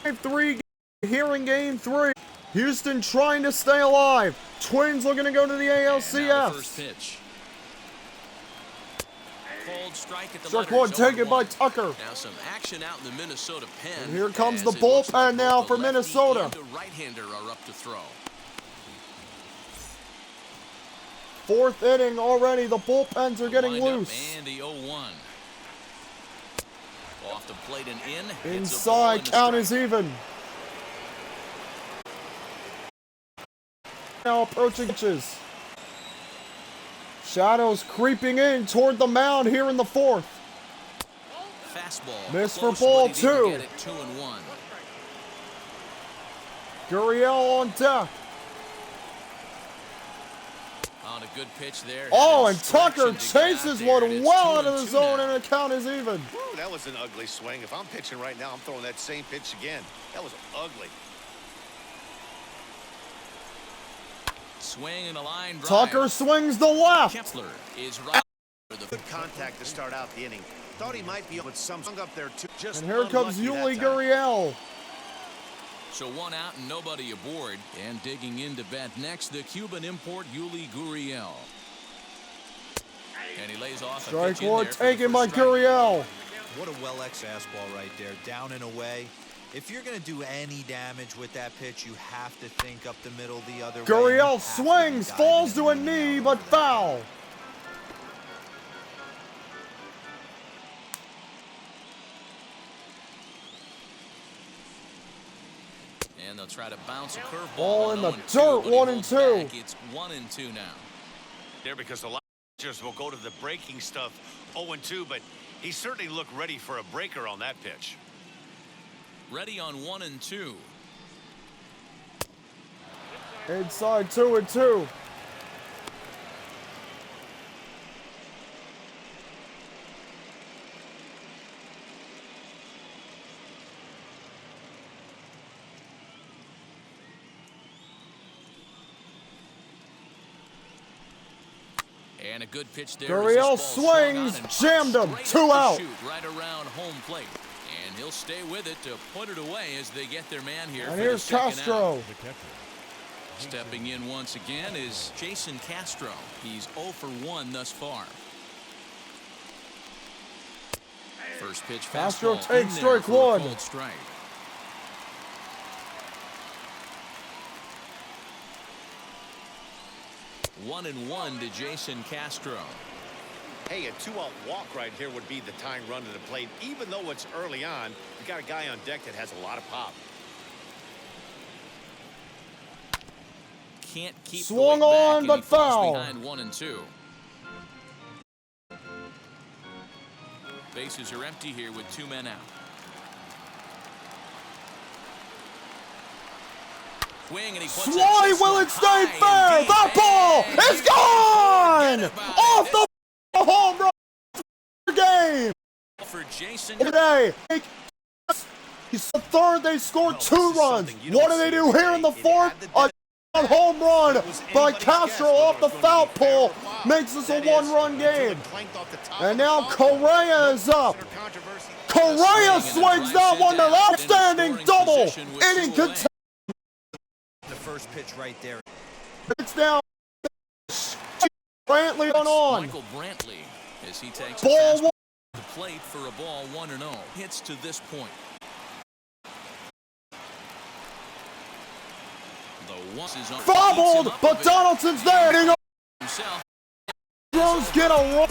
5-3 here in game 3. Houston trying to stay alive. Twins looking to go to the
And now the first
ALCS.
pitch. Called strike at the
Strike
letters,
1 taken
0-1.
by Tucker.
Now some action out in the Minnesota pen.
And here comes
as
the
it looks
bullpen
like
now
both
for
the lefty
Minnesota.
and the right-hander are up to throw.
4th inning already. The bullpens are getting
Wind up
loose.
And the 0-1. Off the plate and in. Hits a ball
Inside,
and a
count
strike.
is even. Now approaching pitches. Shadows creeping in toward the mound here in the 4th.
Fastball.
Miss for
Close,
ball
but he didn't
2.
get it. 2-1.
Gurriel on deck.
On a good pitch there.
Oh,
Had
and
instruction
Tucker
to get out
chases
there,
one
and it's
well out of the
2-2
zone,
now.
and the count is even.
Woo, that was an ugly swing. If I'm pitching right now, I'm throwing that same pitch again. That was ugly.
Swing and a line drive.
Tucker swings the left.
Kepler is right. For the
Good contact to start out the inning. Thought he might be, but some hung up there too. Just
And here comes
unlucky
Yuli
that time.
Gurriel.
So 1 out and nobody aboard. And digging in to bat next, the Cuban import Yuli Gurriel. And he lays off a
Strike
pitch in
1
there for the
taken by
first strike.
Gurriel.
What a well-ex fastball right there, down and away. If you're going to do any damage with that pitch, you have to think up the middle the other way. You
Gurriel
have to be
swings,
diving
falls
and
to a
leaning
knee,
out.
but foul.
And they'll try to bounce a curveball.
Ball
on
in the
0-2,
dirt,
but he
1 and
holds
2.
back. It's 1-2 now.
There because a lot of pitchers will go to the breaking stuff 0-2, but he certainly looked ready for a breaker on that pitch.
Ready on 1-2.
Inside 2-2.
And a good pitch there.
Gurriel
as this ball swung on
swings,
and
jammed him,
straight
2
up the
out.
chute right around home plate. And he'll stay with it to put it away as they get their man here.
And
for
here's
the second
Castro.
out.
The catcher.
Stepping in once again is Jason Castro. He's 0 for 1 thus far. First pitch
Castro
fastball
takes
in there
strike
for a
1.
called strike. One and one to Jason Castro.
Hey, a 2-out walk right here would be the tying run to the plate. Even though it's early on, you got a guy on deck that has a lot of pop.
Can't keep
Swung
the weight back,
on,
and
but
he falls
foul.
behind 1-2. Bases are empty here with 2 men out. Swing, and he puts
Why will it stay fair? That ball is gone! Off the home run game!
For Jason.
Today, he's the third. They scored 2 runs. What do they do here in the fourth? A home run by Castro off the foul pole makes this a 1-run game. And now Correa is up. Correa swings that one to the outstanding double. Inning contest.
The first pitch right there.
It's down. Brantley on.
Michael Brantley as he takes
Ball one.
the plate for a ball 1-0. Hits to this point. The one is on.
Fumbled, but Donaldson's there.
Himself.
Astros get a run.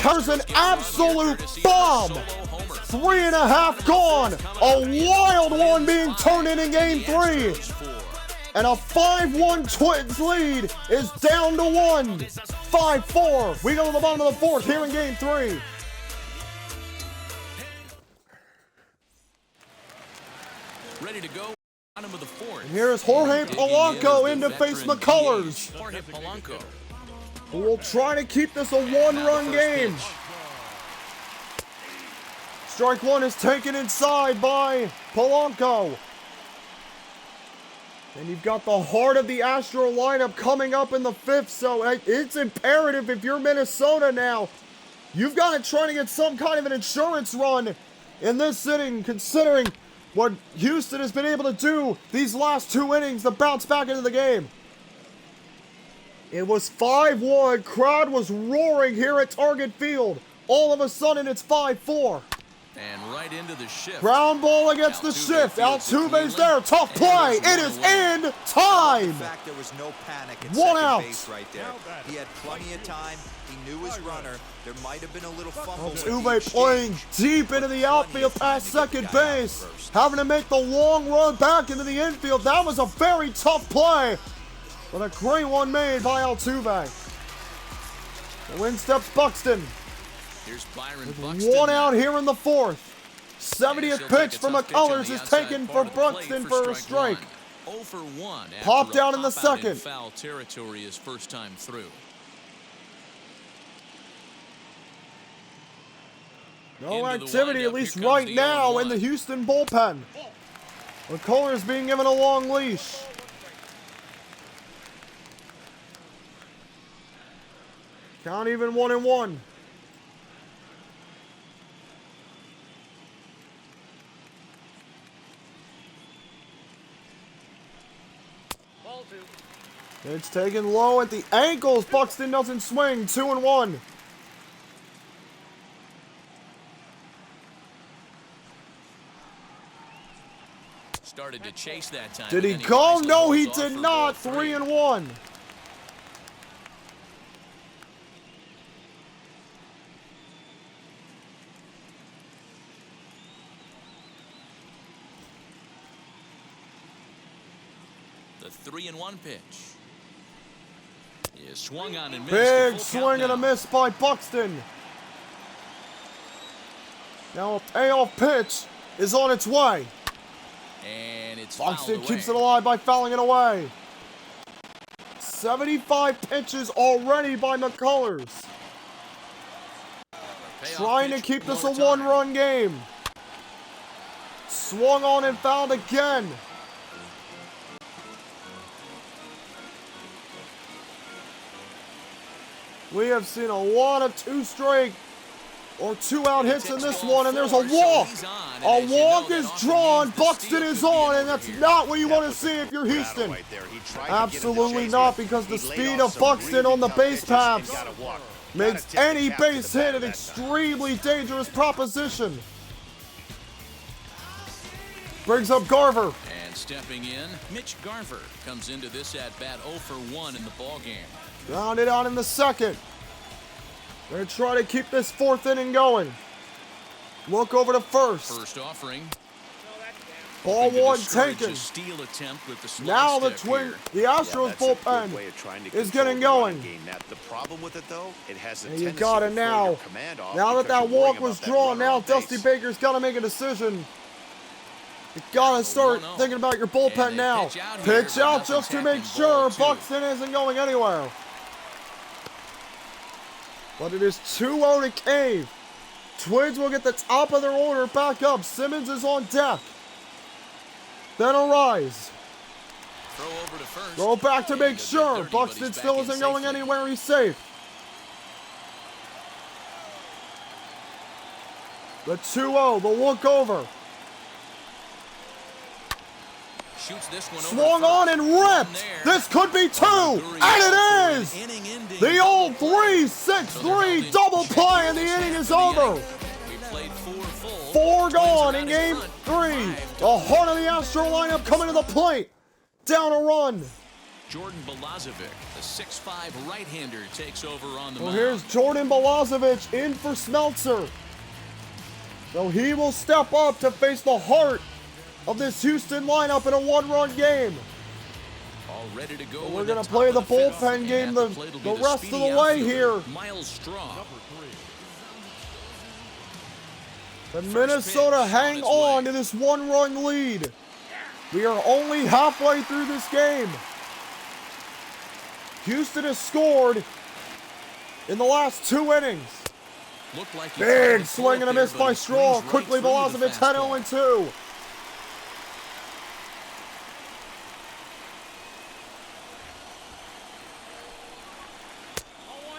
There's an absolute bomb. 3.5 gone. A wild one being turned in game 3. And a 5-1 Twins lead is down to 1. 5-4. We go to the bottom of the 4th here in game 3.
Ready to go. Bottom of the 4th.
And here's Jorge Polanco in to face McCullers,
Jorge Polanco.
who will try to keep this a 1-run game. Strike 1 is taken inside by Polanco. And you've got the heart of the Astro lineup coming up in the 5th, so it's imperative if you're Minnesota now. You've got to try to get some kind of an insurance run in this inning, considering what Houston has been able to do these last 2 innings to bounce back into the game. It was 5-1. Crowd was roaring here at Target Field. All of a sudden, it's 5-4.
And right into the shift.
Ground ball against the shift. Altuve's there. Tough play. It is in time.
In fact, there was no panic at
1
second
out.
base right there. He had plenty of time. He knew his runner. There might have been a little fumble.
Altuve playing deep into the outfield past second base. Having to make the long run back into the infield. That was a very tough play. But a great one made by Altuve. The win steps Buxton.
Here's Byron Buxton.
1 out here in the 4th. 70th pitch from McCullers is taken for Buxton for a strike.
0 for 1.
Popped down in the second.
Foul territory his first time through.
No activity, at least right now, in the Houston bullpen. McCullers being given a long leash. Count even 1-1. It's taken low at the ankles. Buxton doesn't swing. 2-1.
Started to chase that time.
Did he go? No, he did not. 3-1.
The 3-1 pitch. He is swung on and missed.
Big swing and a miss by Buxton. Now a payoff pitch is on its way.
And it's
Buxton
fouled
keeps
away.
it alive by fouling it away. 75 pitches already by McCullers.
Payoff
Trying to
pitch
keep this a
one more time.
1-run game. Swung on and fouled again. We have seen a lot of 2-strike or 2-out hits in this one, and there's a walk. A walk is drawn. Buxton is on, and that's not what you want to see if you're Houston. Absolutely not, because the speed of Buxton on the base paths makes any base hit an extremely dangerous proposition. Brings up Garver.
And stepping in, Mitch Garver comes into this at-bat 0 for 1 in the ballgame.
Grounded out in the second. They're trying to keep this 4th inning going. Look over to first.
First offering.
Ball
Hoping to
one
discourage
taken.
a steal attempt with the slot
Now the
step
Twin,
here.
the
Yeah,
Astros
that's a good
bullpen
way of trying to
is
control
getting
the running
going.
game. Now, the problem with it, though, it has a
And you
tendency
got
to
it
throw
now.
your command off
Now that
because
that
you're worrying
walk was
about that
drawn,
runner
now
on
Dusty
base.
Baker's got to make a decision. You got to start
1-0.
thinking about your
And
bullpen
they
now.
pitch out here,
Pitch
but
out
nothing's
just to make
happening.
sure
Ball 2.
Buxton isn't going anywhere. But it is 2-0 to Cave. Twins will get the top of their order back up. Simmons is on deck. Then Arise.
Throw over to first.
Go back to make
And
sure.
they're dirty, but
Buxton
he's
still
back in
isn't going
safely.
anywhere. He's safe. The 2-0. The look over.
Shoots this one over
Swung
to
on
first.
and
One
ripped.
there.
This could be two. And it is. The old 3-6-3 double play, and the inning is over.
We played 4 full.
4
Twins are
gone
not
in
in
game
front.
3. The heart of the Astro lineup coming to the plate. Down a run.
Jordan Balazovic, the 6'5" right-hander, takes over on the
Well,
mound.
here's Jordan Balazovic in for Smeltzer. So he will step up to face the heart of this Houston lineup in a 1-run game.
All ready to go.
We're
in
gonna
top
play
of
the
fifth.
bullpen
And
game
at
the
plate will be
rest of
speedy
the way
outfielder,
here.
Miles Straw.
The Minnesota
pitch
hang
on its
on
way.
to this 1-run lead. We are only halfway through this game. Houston has scored in the last 2 innings.
Looked like he tried
Big
to
swing and a
throw it
miss
there,
by
but he
Straw.
swings
Quickly,
right through the
Balazovic 10
fastball.
0-2.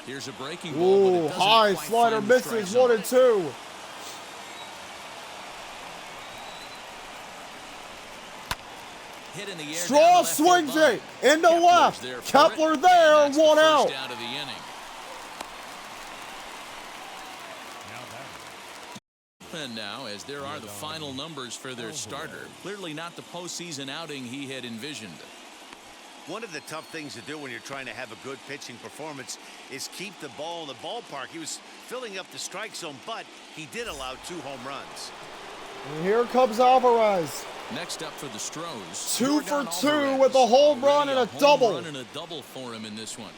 Here's a breaking ball, but it
Ooh,
doesn't
high
quite
slider
find the strike
misses
zone.
1-2.
Hit in the air down
Straw
the left field
swings
line.
it into
Kepler's
left.
there for
Kepler
it,
there,
and that's the
1
first
out.
out of the inning. And now, as there are the final numbers for their starter, clearly not the postseason outing he had envisioned.
One of the tough things to do when you're trying to have a good pitching performance is keep the ball in the ballpark. He was filling up the strike zone, but he did allow 2 home runs.
And here comes Alvarez.
Next up for the Stros,
2 for
Jordan
2
Alvarez.
with a home run
Already
and a
home
double.
run and a double for him in this one.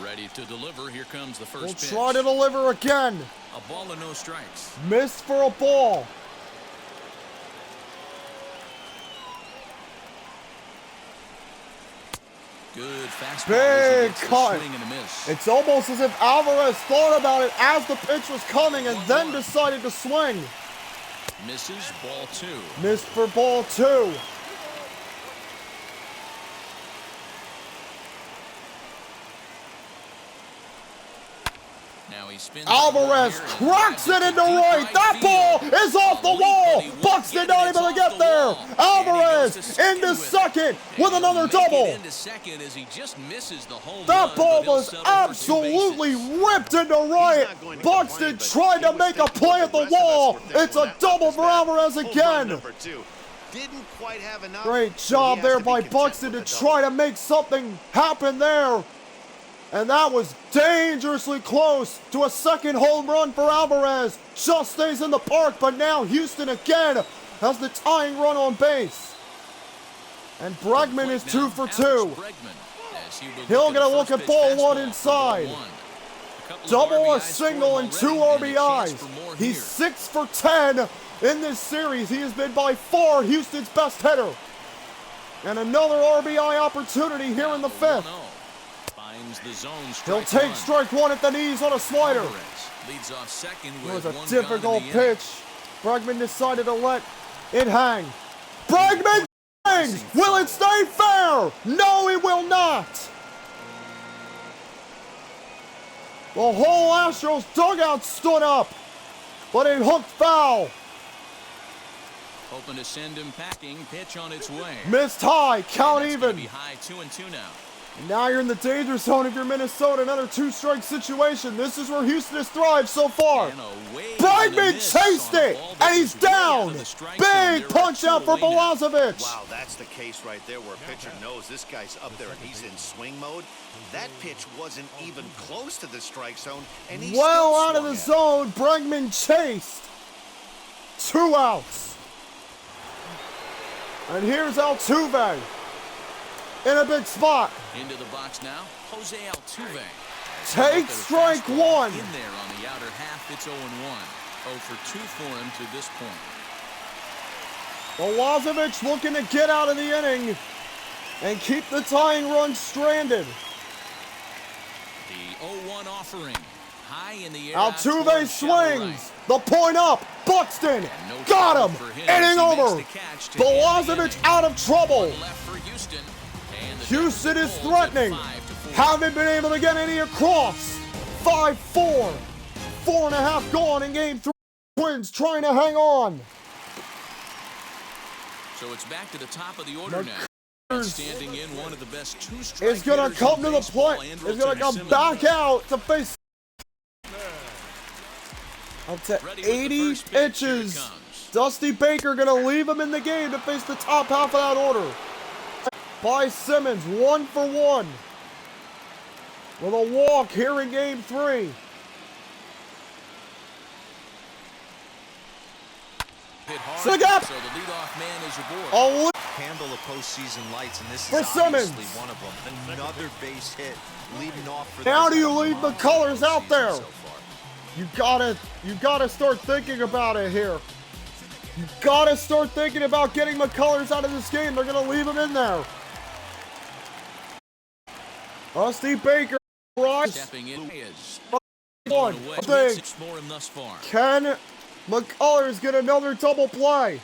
Ready to deliver. Here comes the 1st
We'll
pitch.
try to deliver again.
A ball and no strikes.
Missed for a ball.
Good fastball.
Big
as he gets the
cut.
swing and a miss.
It's almost as if Alvarez thought about it as the pitch was coming and then decided to swing.
Misses. Ball 2.
Missed for ball 2.
Now he spins
Alvarez
over here and
cracks it
drives
into
to deep
right. That
field.
ball is off the
A leap,
wall.
but he won't
Buxton
get it.
not
It's
able to
off
get
the
there.
wall. And he
Alvarez
goes to second
into
with it.
second with
And
another
he'll make
double.
it into second as he just misses the home
That
run,
ball
but he'll
was
settle for 2
absolutely
bases.
ripped into right.
not going to
Buxton
complain, but
tried
he
to
was
make a
thinking
play
what
at the
the rest of us
wall.
were thinking
It's
when
a
that
double
was
for
back.
Alvarez
Home run
again.
number 2. Didn't quite have enough.
Great
so he
job
has
there
to be
by
content
Buxton to
with the
try
double.
to make something happen there. And that was dangerously close to a second home run for Alvarez. Just stays in the park, but now Houston again has the tying run on base. And Bregman is 2 for 2. He'll get a look at ball 1 inside. Double, a single, and 2 RBIs. He's 6 for 10 in this series. He has been by far Houston's best hitter. And another RBI opportunity here in the 5th. He'll take strike 1 at the knees on a slider.
Leads off second
It was
with
a
1
difficult
gone in the inning.
pitch. Bregman decided to let it hang. Bregman swings! Will it stay fair? No, it will not. The whole Astros dugout stood up, but it hooked foul.
Hoping to send him packing. Pitch on its way.
Missed high, count
And that's gonna
even.
be high 2-2 now.
Now you're in the danger zone if you're Minnesota. Another two-strike situation. This is where Houston has thrived so far. Bregman chased it, and he's down. Big punch out for Balazovic.
Wow, that's the case right there where a pitcher knows this guy's up there and he's in swing mode. That pitch wasn't even close to the strike zone, and he's
well
still
out of the
swung at it.
zone. Bregman chased. 2 outs. And here's Altuve in a big spot.
Into the box now, Jose Altuve.
Take strike one.
In there on the outer half, it's 0-1. 0 for 2 for him to this point.
Balazovic looking to get out of the inning and keep the tying run stranded.
The 0-1 offering. High in the air.
Altuve swings. The point up. Buxton got him. Inning over. Balazovic out of trouble. Houston is threatening. Haven't been able to get any across. 5-4. 4.5 gone in game 3. Twins trying to hang on.
So it's back to the top of the order now. Standing in one of the best two-strike
is going to come to the plate. Is going to come back out to face. Up to 80 pitches. Dusty Baker going to leave him in the game to face the top half of that order. By Simmons, 1 for 1. With a walk here in game 3.
So the leadoff man is aboard.
Handle the postseason lights, and this
For
is
Simmons.
obviously one of them. Another base hit, leading off for
How
this
do you leave McCullers out there?
so far.
You gotta start thinking about it here. You gotta start thinking about getting McCullers out of this game. They're gonna leave him in there. Dusty Baker, right?
Stepping in is
One thing.
for him thus far.
Can McCullers get another double play?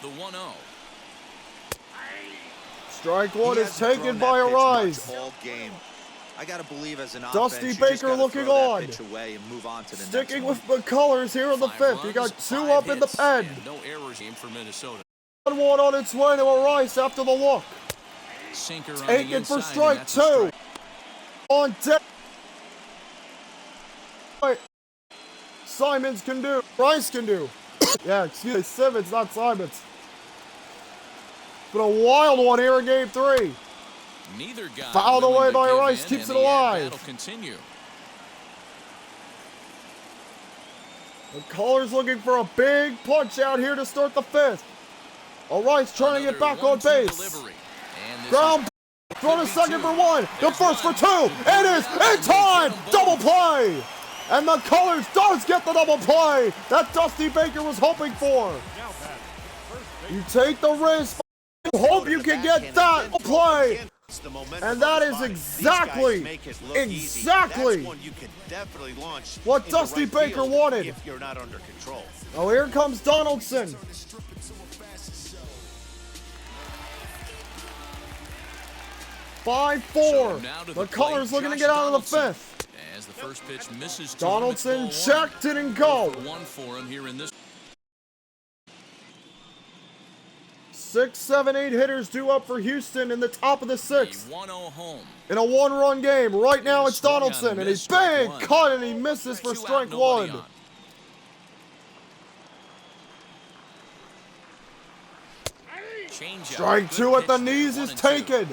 The 1-0.
Strike one
He
is
hasn't
taken
thrown
by
that
a
pitch
rise.
much all game. I gotta believe as an
Dusty
offense, you just
Baker
gotta
looking
throw that
on.
pitch away and move on to the
Sticking
next
with McCullers here in the 5th. You got 2 up in the pen.
No errors game for Minnesota.
1-1 on its way to a Rice after the look.
Sinker on the
Taken for
inside,
strike
and that's a
2.
strike.
On deck. Simons can do. Rice can do. Yeah, excuse me. Simmons, not Simons. But a wild one here in game 3.
Neither guy
Fouled
willing
away
to
by
give
Rice,
in,
keeps
and
it
the
alive.
at-bat will continue.
McCullers looking for a big punch out here to start the 5th. Rice trying to get back on base.
Delivery. And this
Ground. Throw to second for 1. The first for 2. It is in time. Double play. And McCullers does get the double play that Dusty Baker was hoping for. You take the risk. You hope you can get that play. And that is exactly what Dusty Baker wanted.
If you're not under control.
Oh, here comes Donaldson.
So now to the
McCullers
plate,
looking to
Josh
get out of the
Donaldson.
5th.
As the first pitch misses to
Donaldson
him, it's ball 1.
checked, didn't go.
1 for him here in this.
6, 7, 8 hitters due up for Houston in the top of the 6th.
1-0 home.
In a 1-run game. Right now it's
Swung on
Donaldson,
and
and he's
missed strike
big
1.
cut, and he misses for
2 out,
strike
nobody
1.
on. Change
Strike 2 at the knees is taken.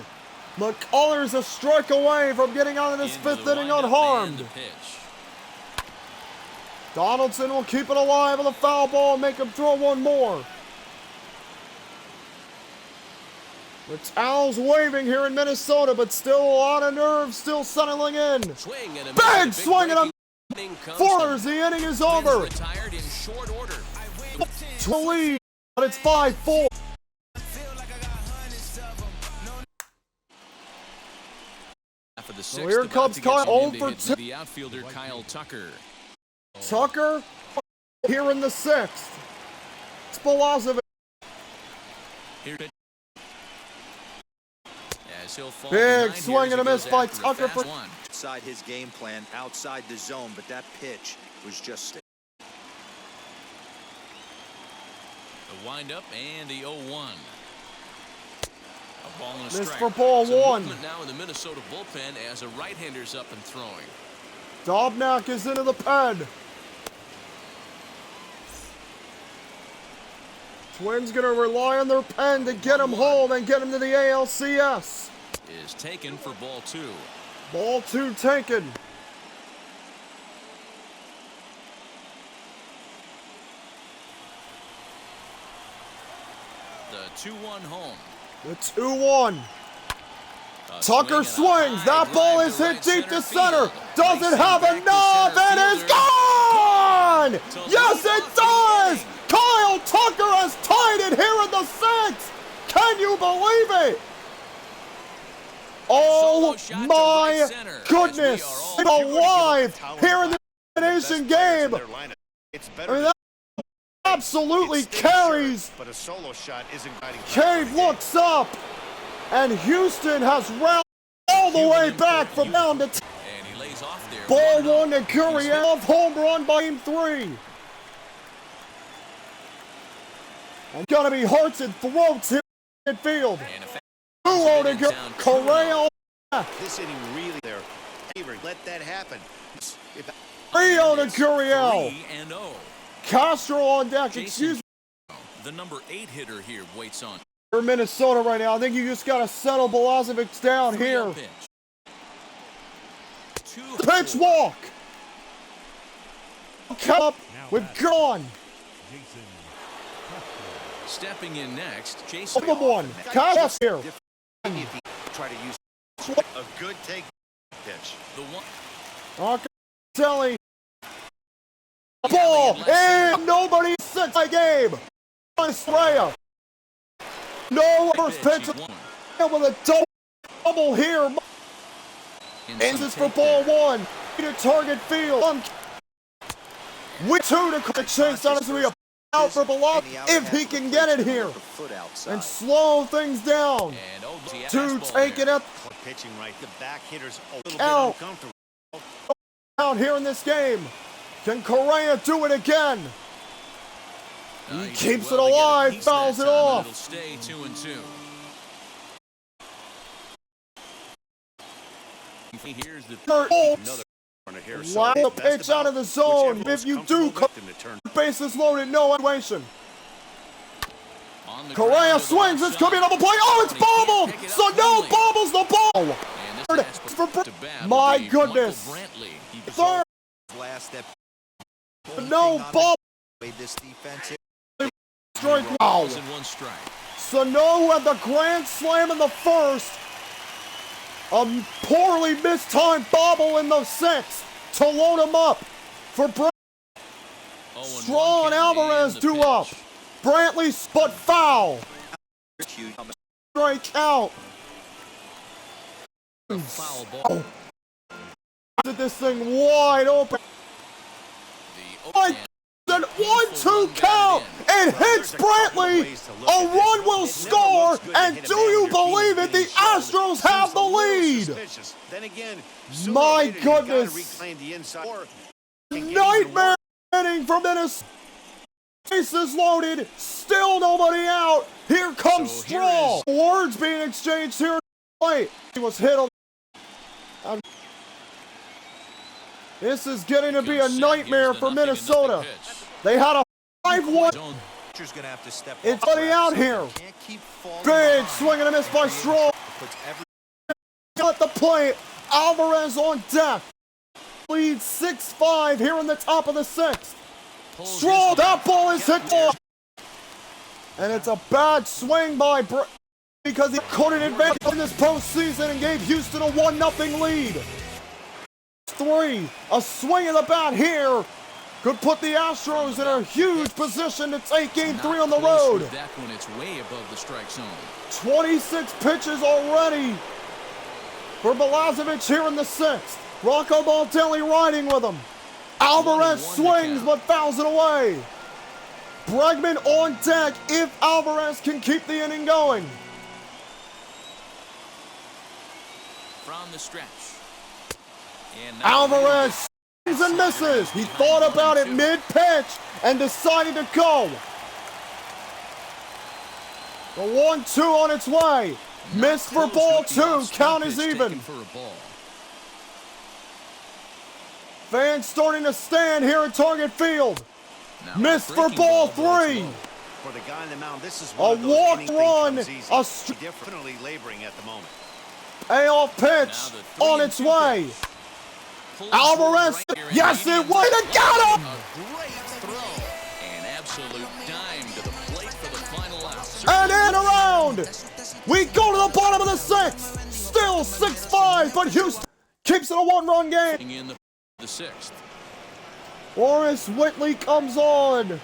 McCullers a strike away from getting out of this 5th inning unharmed. Donaldson will keep it alive with a foul ball and make him throw one more. The towel's waving here in Minnesota, but still a lot of nerves still settling in. Big swing and a fours. The inning is over.
Retired in short order.
To lead, but it's 5-4.
So
here comes Kyle, 0 for 2.
The outfielder Kyle Tucker.
Tucker here in the 6th. It's Balazovic. Big swing and a miss by Tucker for
outside his game plan, outside the zone, but that pitch was just
Wind up and the 0-1. A ball and a
Missed
strike.
for ball
Some
one.
movement now in the Minnesota bullpen as a right-hander's up and throwing.
Dobnak is into the pen. Twins gonna rely on their pen to get him home and get him to the ALCS.
Is taken for ball 2.
Ball 2 taken.
The 2-1 home.
The 2-1. Tucker
swing and a
swings.
high
That ball
drive
is
to
hit
right
deep to
center
center.
field.
Doesn't
Racing
have
back to
enough
center
and is
fielder.
gone!
To
Yes,
lead
it
off the
does!
inning.
Kyle Tucker has tied it here in the 6th. Can you believe it? Oh
Solo shot to
my
right center as we
goodness!
are all
Alive here in the elimination game.
It's
I
better
mean,
than
that absolutely
it stays
carries.
sure, but a solo shot isn't guiding.
Cave looks up, and Houston has rounded all the way back from down to
And he lays off there.
ball
1-0.
1 to Gurriel. Home run by Game 3. And gonna be hearts and throats here in midfield.
And a fast
2-0 to
innings down 2-0.
Correa.
This inning really there. Let that happen. If
3-0 to Gurriel.
3-0.
Castro on deck.
Jason,
Excuse me.
The number 8 hitter here waits on.
For Minnesota right now. I think you just gotta settle Balazovic down
3-0
here.
pitch.
Pitch walk. Come up with gone.
Jason
Stepping in next, Jason.
Over one. Cast here.
if you try to use a good take pitch.
The one.
Telly. Ball and nobody sits my game. Estrella. No first pitch with a double here. Ends this for ball 1. To target field. With 2 to chase down to be a out for Balazs if he can get it here and slow things down.
And
2 taking it
Pitching right. The back hitter's a little bit
Out.
uncomfortable.
out here in this game. Can Correa do it again? He keeps it alive, fouls it off.
It'll stay 2-2. Here's the
Bolts.
Here,
Line the
best
pitch out of the
about
zone.
whichever
If you
most
do,
comfortable with him to turn.
bases loaded, no situation.
on the
Correa
ground to the
swings.
left
This could be
side.
another play. Oh, it's
And he can't
bobbled.
pick it up
So no
early.
bobbles the ball.
And this pass
For
to bat
my
will be Michael
goodness.
Brantley. He
Third,
Last step.
no ball.
This defense.
Strike. Wow.
balls and 1 strike.
Sano had the grand slam in the first. A poorly mistimed bobble in the 6th to load him up for
0-1
Straw and
count
Alvarez
the
do
pitch.
up. Brantley, but foul. Strike out.
A foul ball.
Did this thing wide open.
The
My Then 1-2 count. It hits Brantley. A run will score, and do you believe it? The Astros have the lead.
Then again,
My
sooner or later, you gotta
goodness.
reclaim the inside. Or
Nightmare inning from Minnesota. Bases loaded. Still nobody out. Here comes
So here
Straw. Words being exchanged here. Wait, he was hit on. This is getting to be a
Comes set.
nightmare
Here's the
for
0-0
Minnesota.
pitch.
They had a 5-1.
Zone.
Pitcher's gonna have to step
It's
up.
buddy out here.
Can't keep falling
Big
behind.
swing and a miss by Straw.
Puts every
Got the plate. Alvarez on deck. Lead 6-5 here in the top of the 6th.
Pulls
Straw,
his-
that ball is hit ball. And it's a bad swing by because he couldn't advance in this postseason and gave Houston a 1-0 lead. 3, a swing of the bat here could put the Astros in a huge position to take Game 3 on the
Not close
road.
with that when it's way above the strike zone.
26 pitches already for Balazovic here in the 6th. Rocco Baldelli riding with him. Alvarez
1-1 to
swings
count.
but fouls it away. Bregman on deck if Alvarez can keep the inning going.
From the stretch. And now
Alvarez swings and misses. He thought about it mid-pitch and decided to go. The 1-2 on its way. Missed for
Close
ball
with the
2.
off-speed
Count is
pitch
even.
taken for a ball.
Fans starting to stand here at Target Field.
Now,
Missed for
breaking
ball
but it's
3.
low.
For the guy on the mound, this is
A
one of those
walk
inning things
run,
comes easy.
a
He's definitely laboring at the moment.
Payoff pitch
Now the
on its
3-2
way.
pitch. Pulls
Alvarez,
forward right here, and
yes,
medium
it was. It got him.
A great throw. An absolute dime to the plate for the final out.
And in around. We go to the bottom of the 6th. Still 6-5, but Houston keeps it a 1-run game.
In the 6th.
Horace Whitley comes on.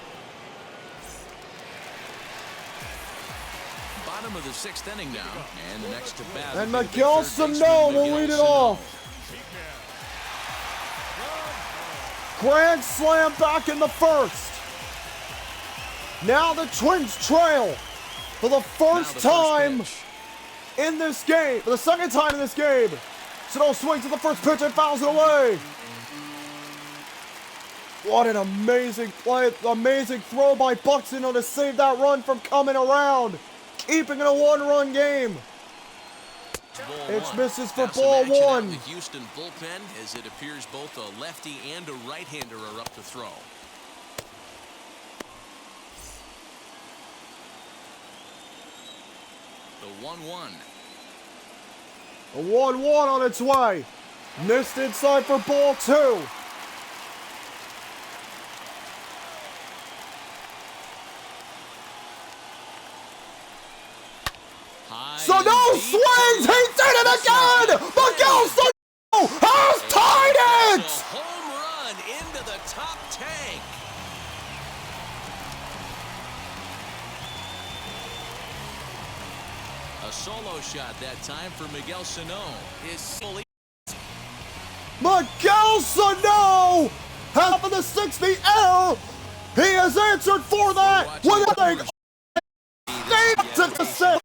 Bottom of the 6th inning now. And the next to bat.
And
will be the
Miguel
third baseman,
Sano will
Miguel
lead it
Sano.
off. Grand slam back in the 1st. Now the Twins trail for the
Now
first
the
time
pitch.
in this game. For the second time in this game. Sano swings at the first pitch and fouls it away. What an amazing play, amazing throw by Buxton to save that run from coming around. Keeping it a 1-run game.
Ball
It's
one.
misses for
Now some
ball
action out
1.
in the Houston bullpen, as it appears both a lefty and a right-hander are up to throw. The 1-1.
A 1-1 on its way. Missed inside for ball 2. Sano swings! He did it again! Miguel Sano has tied
A
it!
home run into the top tank. A solo shot that time for Miguel Sano. His fully
Miguel Sano half of the 6th, the error. He has answered for that with a to the 6th.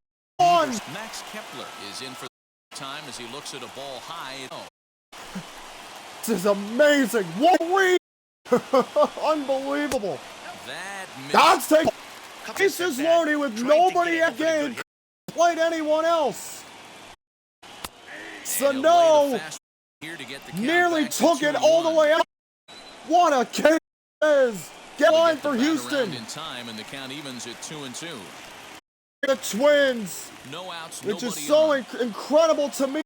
Max Kepler is in for the time as he looks at a ball high.
This is amazing. What read? Unbelievable.
That
God's
missed.
take. This is loaded with nobody at game. Played anyone else.
And away
Sano
the fast here to get the count
nearly
back to
took it all the
2-1.
way out. What a kick it is. Get
They
line
get the
for
bat
Houston.
around in time, and the count evens at 2-2.
The Twins,
No outs,
which is
nobody
so
on.
incredible to me.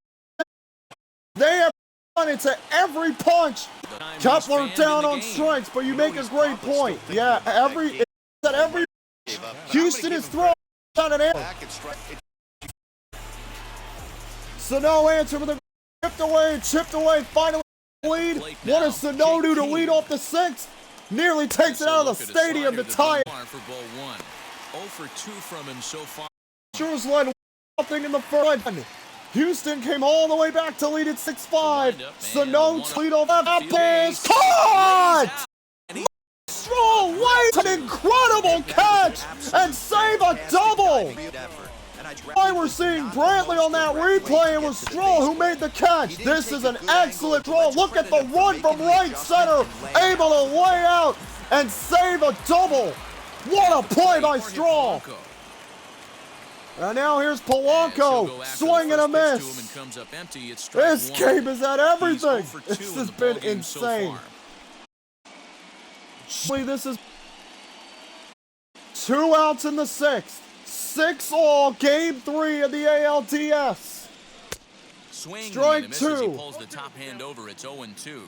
They have run into every punch.
The time
Kepler
he's fanned
down
in the
on
game.
strikes, but you
know
make a
he's
great
probably still
point.
thinking
Yeah,
about that
every
game.
Houston
Houston
is throwing out an air. Sano answer with a chipped away, finally lead.
Plate
What
now,
does Sano do to
JT.
lead off the 6th? Nearly takes it
So
out
look
of the
at a
stadium to
slider
tie it.
the bar for ball 1. 0 for 2 from him so far.
Astros led 1-0 in the first. Houston came all the way back to lead at 6-5.
Wind up, and
Sano
the one
lead off that
field
pass.
is
Caught!
lays out. And he
Stroll waits an incredible catch and save a double. Why we're seeing Brantley on that replay, and it was Stroll who made the catch. This is an excellent throw. Look at the run from right center, able to lay out and save a double. What a play by Stroll. And now here's Polanco, swing and a miss. This game is at everything. This has been insane. This is 2 outs in the 6th. 6-all, game 3 of the ALDS. Strike 2.
He pulls the top hand over. It's 0-2.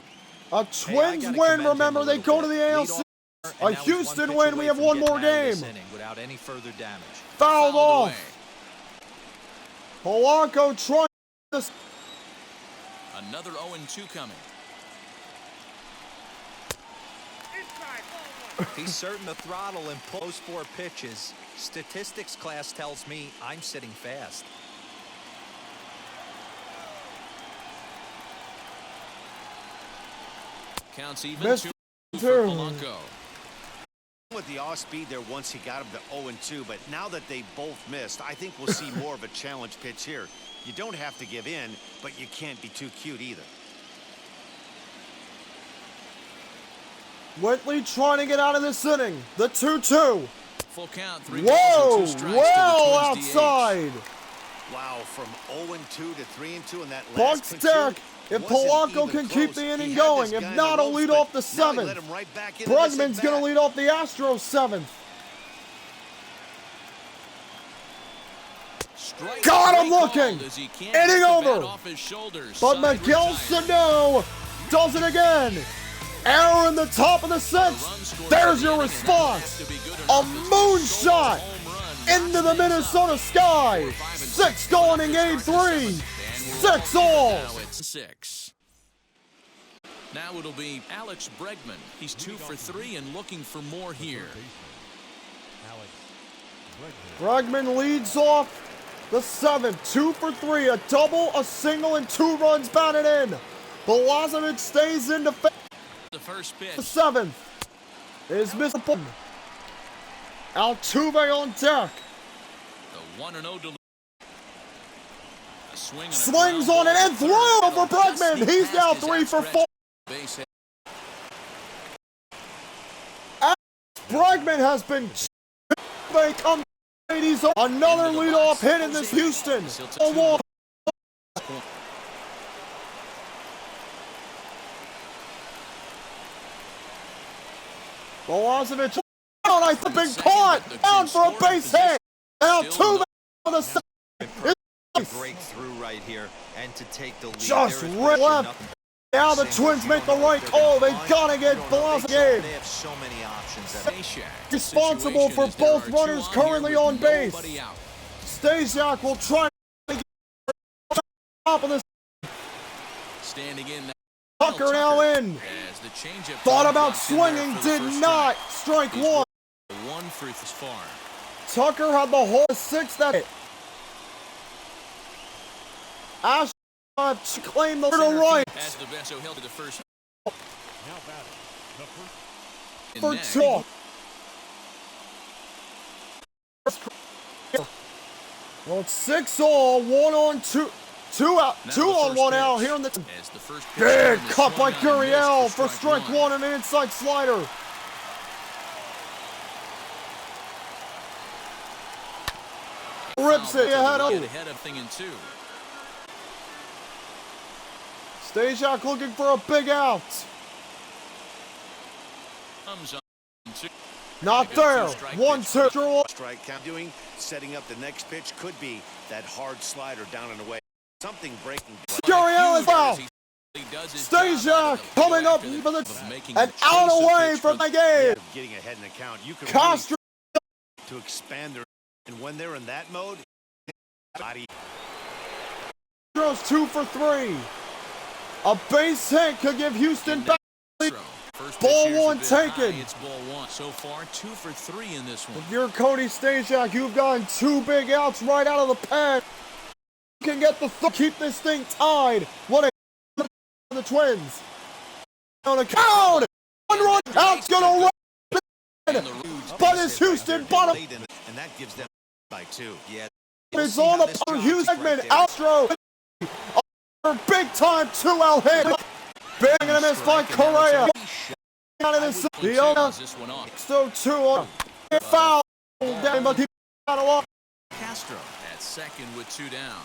A Twins win, remember, they go to the ALC. A Houston win, we have one more game.
Without any further damage.
Fouled
away.
off. Polanco trying this.
Another 0-2 coming.
He's certain to throttle and post 4 pitches. Statistics class tells me I'm sitting fast.
Counts even.
Missed
2
two.
for Polanco.
With the off speed there once he got him to 0-2, but now that they both missed, I think we'll see more of a challenge pitch here. You don't have to give in, but you can't be too cute either.
Whitley trying to get out of this inning. The 2-2.
Full count, 3
Whoa!
balls and 2 strikes
Well
to the Twins
outside.
Wow, from 0-2 to 3-2 in that last
Bucks
pitch
deck. If
wasn't
Polanco
even
can keep
close.
the
He
inning
had
going,
this
if
guy in
not,
the
he'll
ropes,
lead
but
off the
now he let
seventh.
him right back into this
Bregman's
at
going
bat.
to lead off the Astros seventh.
Strike
Got him
three
looking.
called as he can't
Inning
get the bat
over.
off his shoulders.
But
Side
Miguel
retired.
Sano does it again. Error in the top of the sixth. There's your response. A moonshot into the Minnesota sky. 6 going in game 3. 6 all.
Now it's 6. Now it'll be Alex Bregman. He's 2 for 3 and looking for more here.
Alex
Bregman leads off the 7th. 2 for 3. A double, a single, and 2 runs batted in. Balazovic stays in the
The first pitch.
7th is Mr. Altuve on deck.
The 1-0 delivery. A swing and a
Swings
ground
on it
ball
and
to
throw
third.
for
Just
Bregman.
sneak
He's
past
now
his
3 for
outstretched
4.
base hit.
Bregman has been they come. He's another leadoff hit in this Houston. Balazovic down. I think been caught down for a base hit. Now Altuve on the side.
Breakthrough right here and to take the lead.
Just
There is
right left.
nothing.
Now the Twins make the right call. They gotta get
They
Balazovic.
have so many options.
Responsible for both runners currently on base. Stasiak will try to get top of the
Standing in now.
Tucker now in.
As the changeup
Thought
comes
about
dropped in there
swinging,
for the
did
first
not.
strike.
Strike
He's
1.
1 for this far.
Tucker had the whole 6th that hit. Ash claimed the little right
As the best, so held to the first.
now batting. The first
in
for
next.
2. Well, it's 6 all, 1 on 2. 2 out,
Now
2
the
on
first
1 out
pitch.
here in the
As the first pitch
big
came,
cut
swung
by
on and
Gurriel
missed
for strike 1 and an inside slider. Rips it ahead of
Ahead of thing in 2.
Stasiak looking for a big out.
Comes on 2.
Not there. 1-2. Draw.
Strike count doing, setting up the next pitch could be that hard slider down and away. Something breaking.
Gurriel is out.
He does his
Stasiak
job out of the
coming up
after
for the
of making
and
the
out
chase a
away
pitch
from
for
the game.
Getting ahead in the count. You can
Castro
to expand their, and when they're in that mode, body.
throws 2 for 3. A base hit could give Houston back.
First
Ball
pitch here's a
1
bit
taken.
high. It's ball 1 so far. 2 for 3 in this one.
If you're Cody Stasiak, you've gotten 2 big outs right out of the pen. You can get the keep this thing tied. What a the Twins. On the count. 1 run out's gonna run. But it's Houston bottom.
And that gives them by 2.
Yeah.
It's on the Houston segment. Astro. Big time 2-out hit. Big and a miss by Correa. Out of the other.
This one off.
So 2 on. Foul. Down, but he out of luck.
Castro at second with 2 down.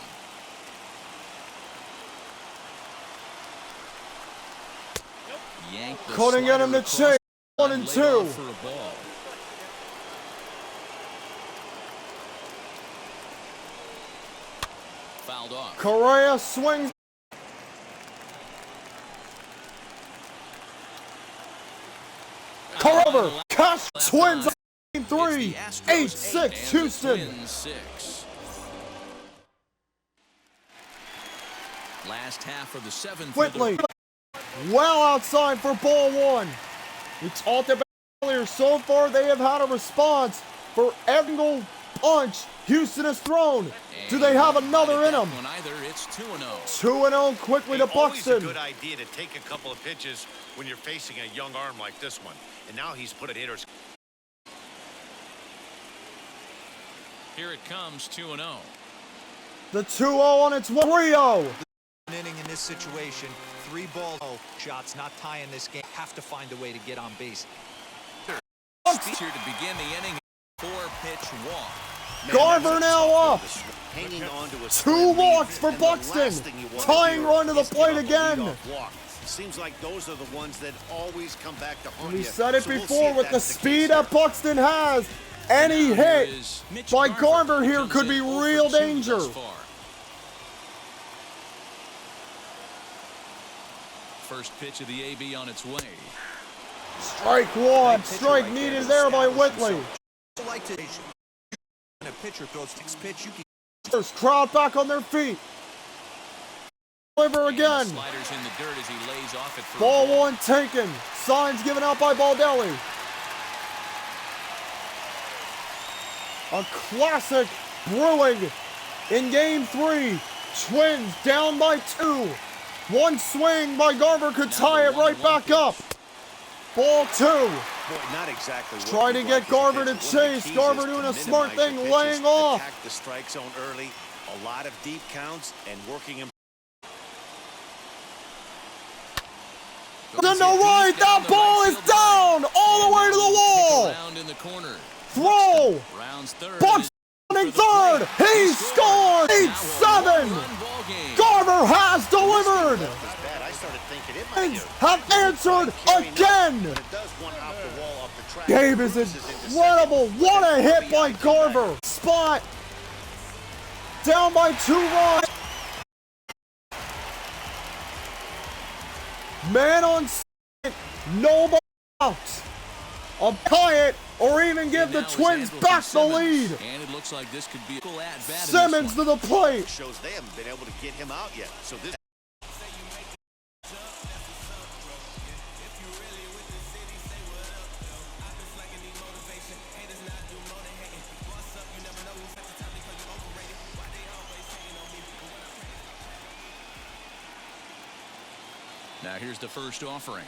Yanked the
Couldn't get him to
slider
chase.
across
1 and
laid
2.
off for a ball. Fouled off.
Correa swings. Cover. Castro Twins.
It's
3.
the Astros
8-6
and the
Houston.
Twins 6. Last half of the 7th.
Whitley. Well outside for ball 1. We talked about earlier. So far, they have had a response for every single punch Houston has thrown. Do they have another in them?
It's 2-0.
2-0 quickly to
Always a
Buxton.
good idea to take a couple of pitches when you're facing a young arm like this one. And now he's put it hitters.
Here it comes, 2-0.
The 2-0 on its way. 3-0.
Inning in this situation, 3 ball shots not tying this game. Have to find a way to get on base.
Here to begin the inning.
4-pitch walk.
Garver now up.
Hanging on to a
2 walks for Buxton. Tying run to the plate again.
Seems like those are the ones that always come back to haunt
We
you.
said it
So we'll see
before
if
with the
that's
speed
case
that
here.
Buxton has. Any
Now
hit
here is Mitch
by Garver here
comes
could be
in 0 for
real
2
danger.
thus far. First pitch of the AB on its way.
Strike one. Strike needed there by Whitley.
Like to, when a pitcher throws 6 pitch, you can
First crowd back on their feet. Deliver again.
Sliders in the dirt as he lays off it for
Ball
a ball.
1 taken. Signs given out by Baldelli. A classic brewing in game 3. Twins down by 2. 1 swing by Garver could tie it right back up. Ball 2.
Boy, not exactly what
Trying to
you'd
get
like
Garver
as a
to
pitcher. One of the
chase.
keys
Garver
is
doing
to
a smart
minimize
thing,
your
laying
pitches,
off.
attack the strike zone early. A lot of deep counts and working him.
To the right, that ball is down all the way to the wall.
Around in the corner.
Throw.
Rounds third.
Buxton in third. He scored. 8-7. Garver has delivered.
Bad. I started thinking it might
Twins have answered again.
But it does one off the wall up the track.
Game is incredible. What a hit by Garver. Spot. Down by 2 runs. Man on second. Nobody out. I'll tie it or even give the Twins back the lead.
And it looks like this could be a cool at bat.
Simmons to the plate.
Shows they haven't been able to get him out yet. So this.
Now here's the first offering.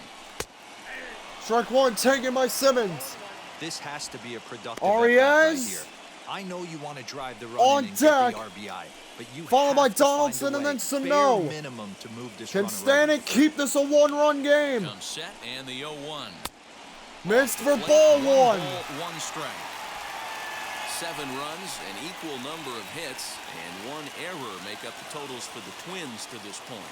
Strike 1 taken by Simmons.
This has to be a productive
Arias.
at-bat right here. I know you want to drive the run
On
and
deck.
get the RBI, but you
Followed by
have to find a
Donaldson and
way,
then
bare
Sano.
minimum to move this
Can
runner
Stanek
over.
keep this a 1-run game?
Comes set and the 0-1.
Missed for
Plate,
ball
1
1.
ball, 1 strike. 7 runs, an equal number of hits, and 1 error make up the totals for the Twins to this point.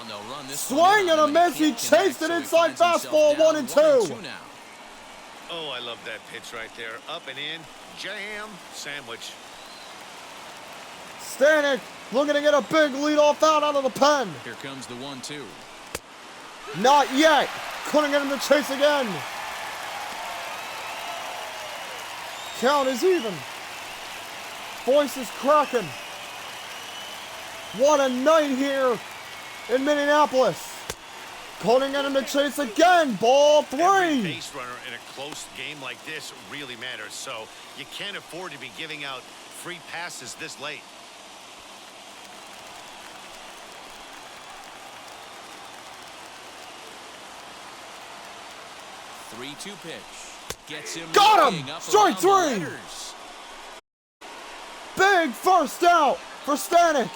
On the run, this
Swing and a miss. He chased it inside fastball 1 and 2.
Now.
Oh, I love that pitch right there. Up and in. Jam. Sandwich.
Stanek looking to get a big leadoff out of the pen.
Here comes the 1-2.
Not yet. Couldn't get him to chase again. Count is even. Voice is cracking. What a night here in Minneapolis. Couldn't get him to chase again. Ball 3.
Every base runner in a close game like this really matters. So you can't afford to be giving out free passes this late.
Three-two pitch. Gets him.
Got him!
looking up
Strike
around the
3.
letters.
Big first out for Stanek.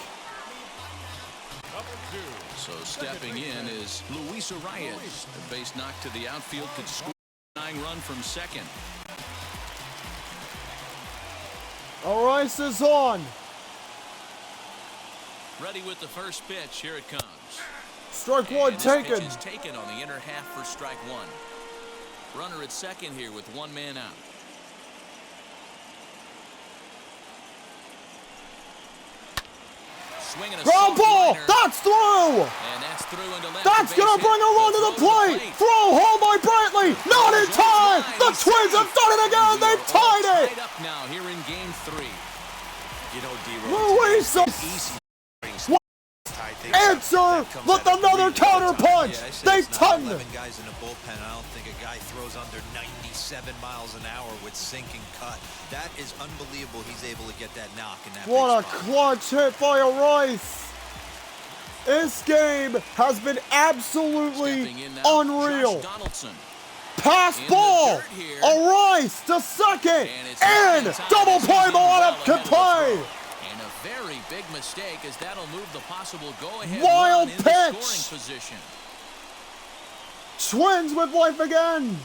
So stepping in is Luis Arias. The base knock to the outfield could score a 9-run from second.
Arias is on.
Ready with the first pitch. Here it comes.
Strike
And
1
this
taken.
pitch is taken on the inner half for strike 1. Runner at second here with 1 man out. Swinging a
Ground
soft
ball.
liner,
That's through.
and that's through into left.
That's
The
going to
base
bring a
hit.
run to the plate. Throw home by Brantley. Not in time. The Twins have done it again. They've tied it.
Tied up now here in game 3.
You know, D-Roll,
Luis
easy tie things up.
answer
That comes
with
at a
another
really good time.
counter punch.
Yeah, I say
They
it's not
tightened
11
it.
guys in the bullpen. I don't think a guy throws under 97 miles an hour with sinking cut. That is unbelievable. He's able to get that knock in that
What a
big spot.
clutch hit by Arias. This game has been absolutely
Stepping in now,
unreal.
Josh Donaldson.
Pass
In the
ball.
dirt here.
Arias to second.
And it's
And
in time.
double
This
play
is in
ball
well
up can
ahead of the
play.
throw. And a very big mistake, as that'll move the possible go-ahead
Wild
run in the
pitch.
scoring position.
Twins with life again.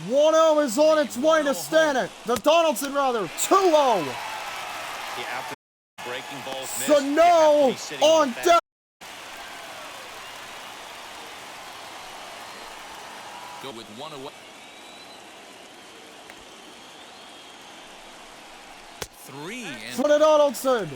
1-0 is on its way to Stanek. The Donaldson, rather. 2-0.
After breaking balls missed,
Sano
you have to be sitting
on
the bench.
deck.
Go with one away. 3 and
For the Donaldson.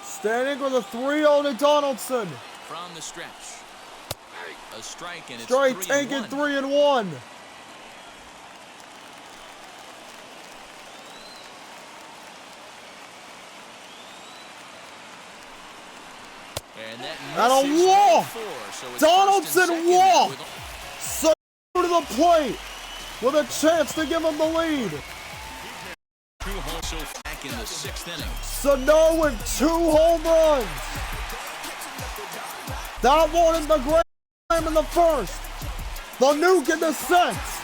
Standing with a 3-0 to Donaldson.
from the stretch. A strike and it's
Strike
3-1.
taken 3-1.
And that
And a
misses
walk.
ball 4, so it's
Donaldson
first and second
walk.
with-
So to the plate with a chance to give him the lead.
2 home so back in the 6th inning.
Sano with 2 home runs. That one in the grand slam in the first. The nuke in the 6th.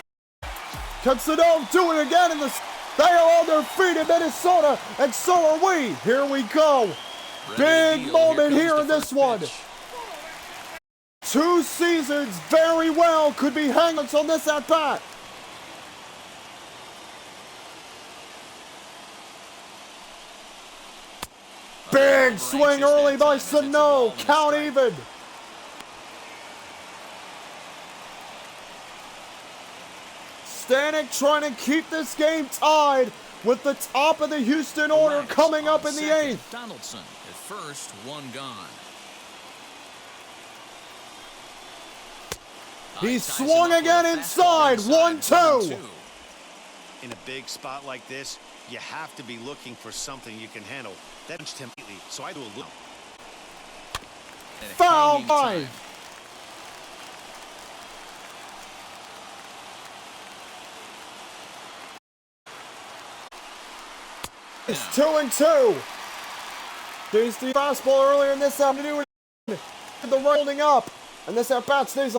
Can Sano do it again in the? They are on their feet in Minnesota, and so are we. Here we go.
Ready to
Big
deal.
moment
comes
here
the
in this
first
one.
pitch.
2 seasons very well could be hanging on this at bat. Big swing early by Sano. Count even. Stanek trying to keep this game tied with the top of the Houston order
Rice
coming up
on
in the
second.
8th.
Donaldson at first, 1 gone.
He
Ties him
swung
up with
again
a
inside.
fastball
1-2.
In a big spot like this, you have to be looking for something you can handle. That punched him completely, so I do a little.
And a
Foul
hanging
by.
time.
It's 2-2. Tasty fastball earlier in this afternoon. The holding up, and this at bat stays.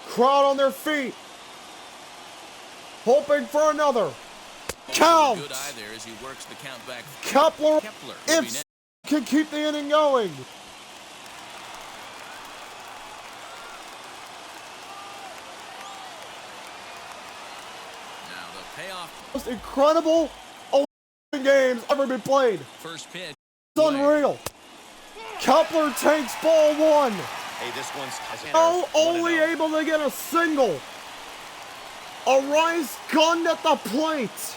Crowd on their feet, hoping for another. Count.
Good eye there as he works the count back.
Kepler,
Kepler will be
if
next.
can keep the inning going.
Now the payoff.
Most incredible games ever been played.
First pitch.
It's unreal. Kepler takes ball 1.
Hey, this one's
Oh, only able to get a single. A Rice gun at the plate.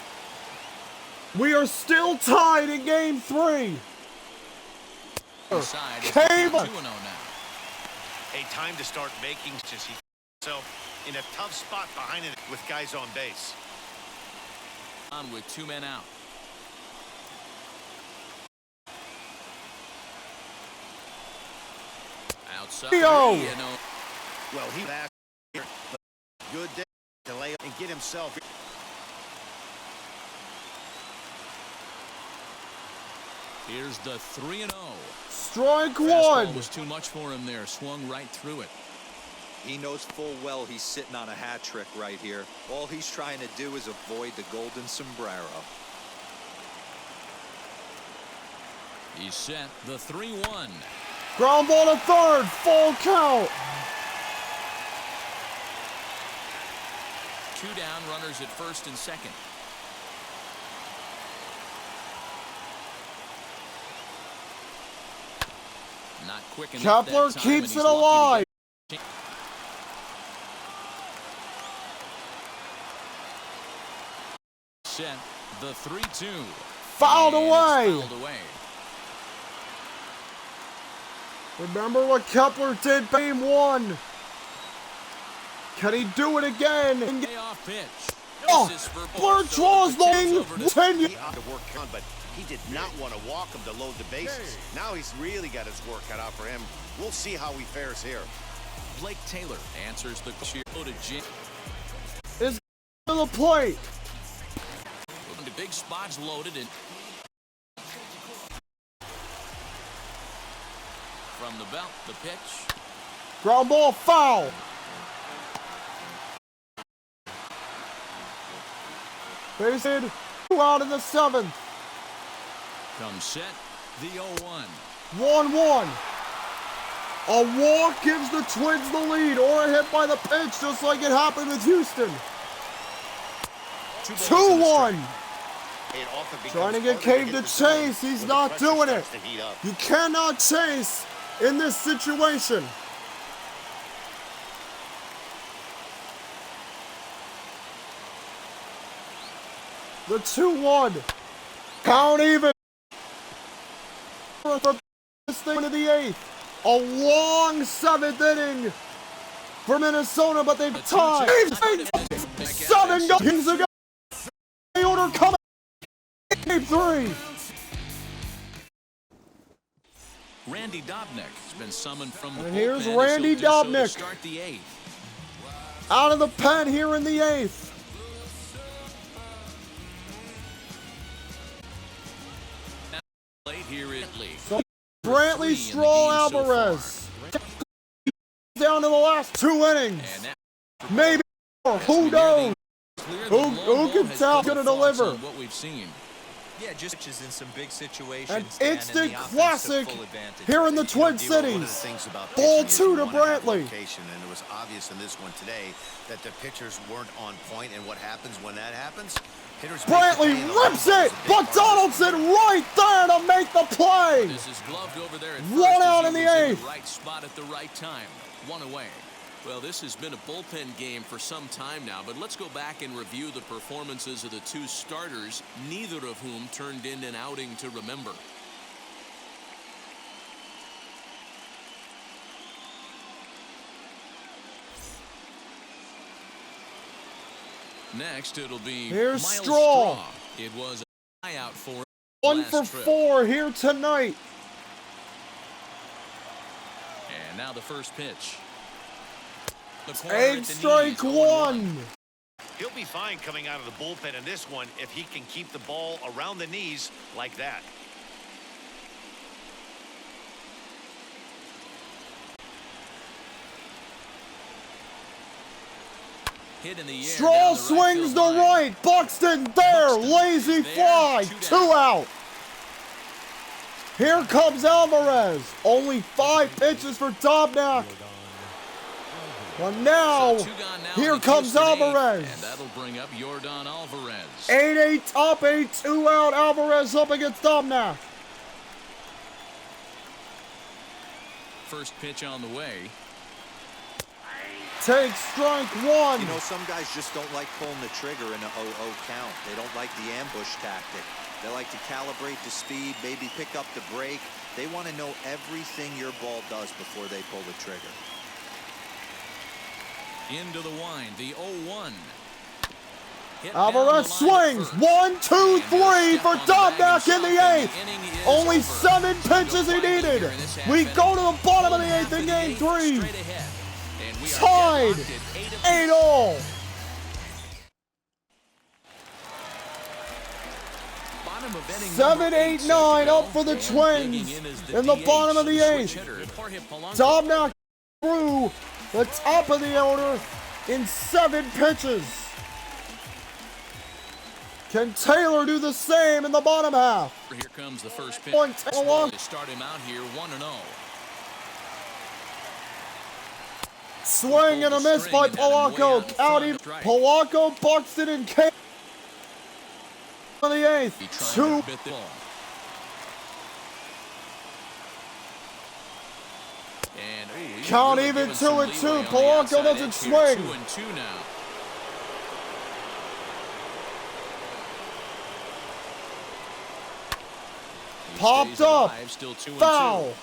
We are still tied in game 3.
Inside. It's
Cable.
2-0 now.
Hey, time to start making himself in a tough spot behind it with guys on base.
On with 2 men out. Outside.
Yo.
3-0.
Well, he last here, but good day to lay up and get himself.
Here's the 3-0.
Strike
Fastball
1.
was too much for him there. Swung right through it.
He knows full well he's sitting on a hat trick right here. All he's trying to do is avoid the golden sombrero.
He's set. The 3-1.
Ground ball to third. Full count.
2 down, runners at first and second. Not quick enough.
Kepler
that time, and
keeps
he's
it
lucky to
alive.
get- Set. The 3-2.
Fouled
And it's
away.
Fouled away.
Remember what Kepler did game 1. Can he do it again?
Payoff pitch.
Oh,
Misses for
Blur
ball, so
draws
the pitch is over
the
to-
thing.
He ought to work on, but he did not want to walk him to load the bases. Now he's really got his work cut out for him. We'll see how he fares here.
Blake Taylor answers the cheer to Jim.
Is to the plate.
The big spots loaded and from the belt, the pitch.
Ground ball, foul. Base hit, 2 out in the 7th.
Comes set, the 0-1.
1-1. A walk gives the Twins the lead, or a hit by the pitch, just like it happened with Houston. 2-1. Trying to get Cave to chase. He's not doing it. You cannot chase in this situation. The 2-1. Count even. For this thing into the 8th. A long 7th inning for Minnesota, but they've tied. 7 games ago. The order coming. Game 3.
Randy Dobnak has been summoned from the
And here's
bullpen,
Randy
as he'll do so to
Dobnak.
start the 8th.
Out of the pen here in the 8th.
Late here at Lee.
So Brantley, Stroll, Alvarez. Down to the last 2 innings. Maybe more. Who knows? Who can tell? Going to deliver.
What we've seen.
Yeah, just in some big situations.
An
Dan,
instant
and the offense
classic
took full advantage.
here in the Twin
One of the
Cities.
things about
Ball
pitching is
2
you
to
wanna have
Brantley.
location, and it was obvious in this one today that the pitchers weren't on point, and what happens when that happens? Hitters make the
Brantley
play, and the
rips
run
it,
ball is a big
but
part of
Donaldson right there to make the play.
This is gloved over there at
1
first
out
as
in
he
the
was
8th.
right spot at the right time. 1 away. Well, this has been a bullpen game for some time now, but let's go back and review the performances of the 2 starters, neither of whom turned in an outing to remember. Next, it'll be
Here's
Miles
Straw.
It was a tryout for him
1
last
for
trip.
4 here tonight.
And now the first pitch. The corner
8
at the
strike
knees,
1.
He'll be fine coming out of the bullpen in this one if he can keep the ball around the knees like that.
Hit in the air
Straw
down the
swings
field
the
line.
right. Buxton there. Lazy
there,
fly.
2
2
down.
out. Here comes Alvarez. Only 5 pitches for Dobnak. But now,
So 2 gone now
here
in the
comes
Houston eighth,
Alvarez.
and that'll bring up Yordan Alvarez.
8-8 up, 8-2 out. Alvarez up against Dobnak.
First pitch on the way.
Takes strike 1.
You know, some guys just don't like pulling the trigger in a 0-0 count. They don't like the ambush tactic. They like to calibrate the speed, maybe pick up the break. They want to know everything your ball does before they pull the trigger.
Into the wind, the 0-1. Hit
Alvarez
down the line
swings.
at first.
1, 2,
And
3
they'll
for
step on the bag
Dobnak in the
himself, and
8th.
inning is
Only
over.
7 pitches he
Go finally
needed.
here in this half
We
inning.
go to the bottom of the
Half
8th in
the
game
eighth,
3.
straight ahead. And we are
Tied.
deadlocked at
8
8
all.
Bottom of inning
7,
number
8,
set
9
to go.
up for the
And
Twins
digging in is
in the
DH,
bottom of the
switch
8th.
hitter, Jorge Polanco.
Dobnak through the top of the order in 7 pitches. Can Taylor do the same in the bottom half?
Here comes the first pitch.
One,
This
Taylor.
ball to start him out here 1-0.
Swing and a miss by Polanco. County, Polanco, Buxton, and K. For the 8th.
He trying
2.
to bit the ball. And, he's
Count
really
even
given some
2 and 2.
leeway on the
Polanco
outside
doesn't
edge here.
swing.
2 and 2 now. He
Popped
stays
up.
alive, still 2 and 2.
Foul.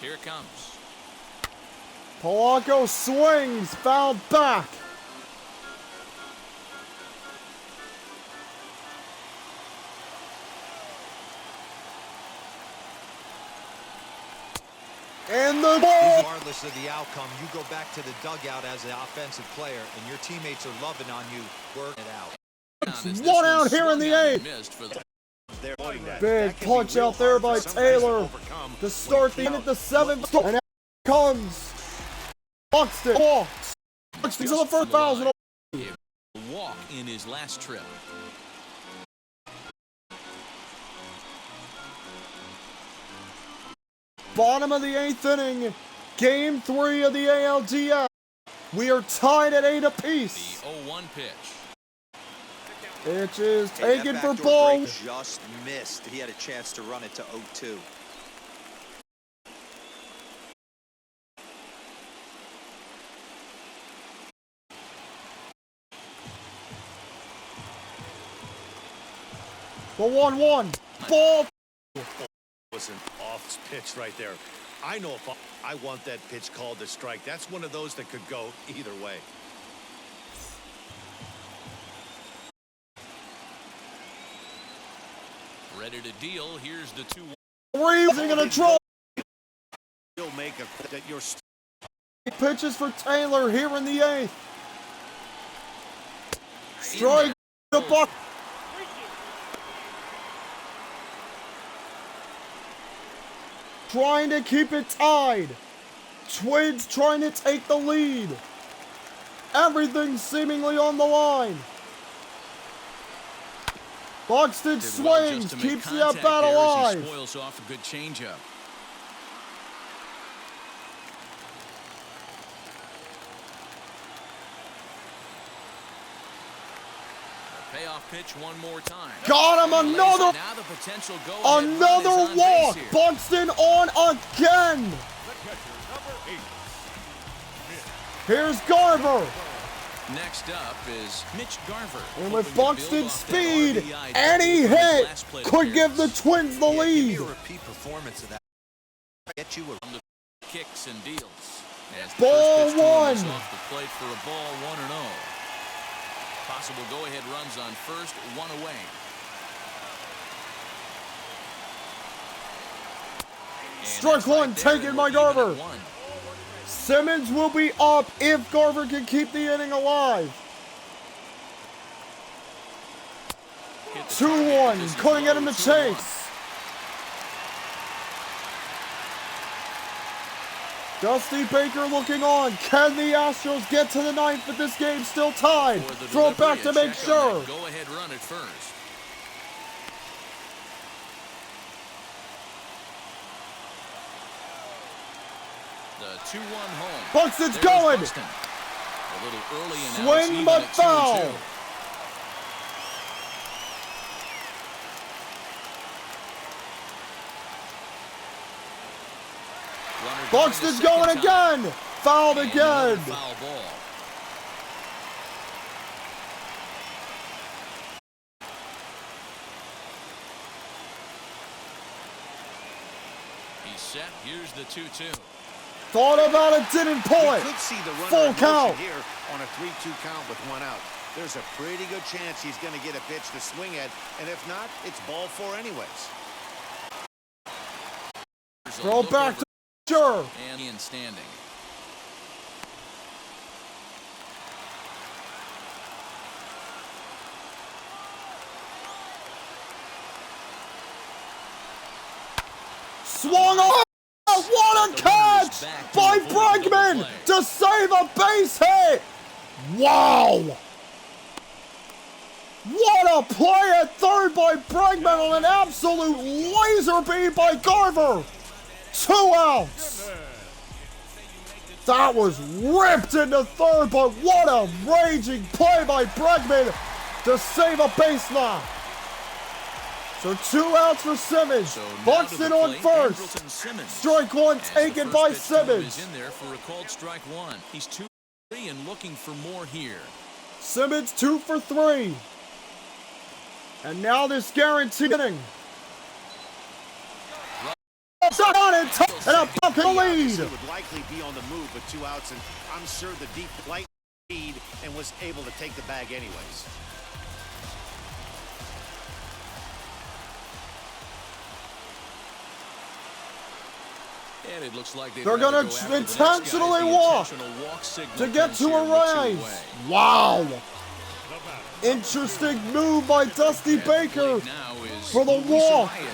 Here it comes.
Polanco swings. Fouled back. And the ball.
Regardless of the outcome, you go back to the dugout as an offensive player, and your teammates are loving on you, working it out.
One out here in the eighth.
Missed for the
Big punch out there by Taylor to start the end at the seventh. And out comes Buxton. Walks. Buxton to the first thousand.
walk in his last trip.
Bottom of the eighth inning. Game 3 of the ALDS. We are tied at 8 apiece.
The 0-1 pitch.
Pitch is
Hey,
taken
that
for
backdoor
ball.
break just missed. He had a chance to run it to 0-2.
The 1-1. Ball.
Was an off pitch right there. I know if I want that pitch called a strike. That's one of those that could go either way.
Ready to deal. Here's the 2-1.
Freezing in a draw.
You'll make a that you're
Pitches for Taylor here in the eighth. Strike the buck. Trying to keep it tied. Twins trying to take the lead. Everything seemingly on the line. Buxton
Did well just
swings,
to make
keeps the
contact
at-bat
there as he
alive.
spoils off a good changeup. Payoff pitch one more time.
Got him, another,
Now the potential go-ahead run is
another
on
walk.
base here.
Buxton on again. Here's Garver.
Next up is Mitch Garver.
And with
hoping to build
Buxton's
off that
speed,
RBI
any
from his
hit
last plate
could give the
appearance.
Twins the
Yeah, give me
lead.
a repeat performance of that. Get you a
From the kicks and deals. As the
Ball
first pitch to him is
one.
off the plate for a ball 1-0. Possible go-ahead runs on first, one away. And
Strike
that's right
one
there,
taken
and
by
we're even at
Garver.
one.
Simmons will be up if Garver can keep the inning alive.
Hit the
2-1,
target. This is
couldn't get him
low,
to
2-1.
chase. Dusty Baker looking on. Can the Astros get to the ninth, but this game's still tied?
For the
Throw it back to
delivery, a
make
check on
sure.
that go-ahead run at first. The 2-1 home.
Buxton's
There's
going.
Buxton. A little early and now it's
Swing
even
but
at 2-2.
foul.
Runner
Buxton's
going
going
a second time.
again. Fouled
And
again.
another foul ball. He's set. Here's the 2-2.
Thought about it, didn't pull
We
it.
could see the runner
Full
in motion
count.
here on a 3-2 count with one out. There's a pretty good chance he's going to get a pitch to swing at, and if not, it's ball 4 anyways.
There's a
Throw
look
back
over
to sure.
and in standing.
Swung on. What a catch by Bregman to save a base hit. Wow. What a play at third by Bregman on an absolute laser beam by Garver. 2 outs. That was ripped into third, but what a raging play by Bregman to save a base knock. So 2 outs for Simmons.
So now to
Buxton
the
on
plate,
first.
Andrelton Simmons.
Strike one
As the
taken
first
by
pitch to him
Simmons.
is in there for a called strike one. He's 2-3 and looking for more here.
Simmons 2 for 3. And now this guaranteed inning. On it, and a buck in the lead.
He would likely be on the move with 2 outs, and I'm sure the deep light lead and was able to take the bag anyways.
And it looks like
They're gonna intentionally walk to get to a rise. Wow. Interesting move by Dusty Baker
now is
for the
Luis
walk.
Arias,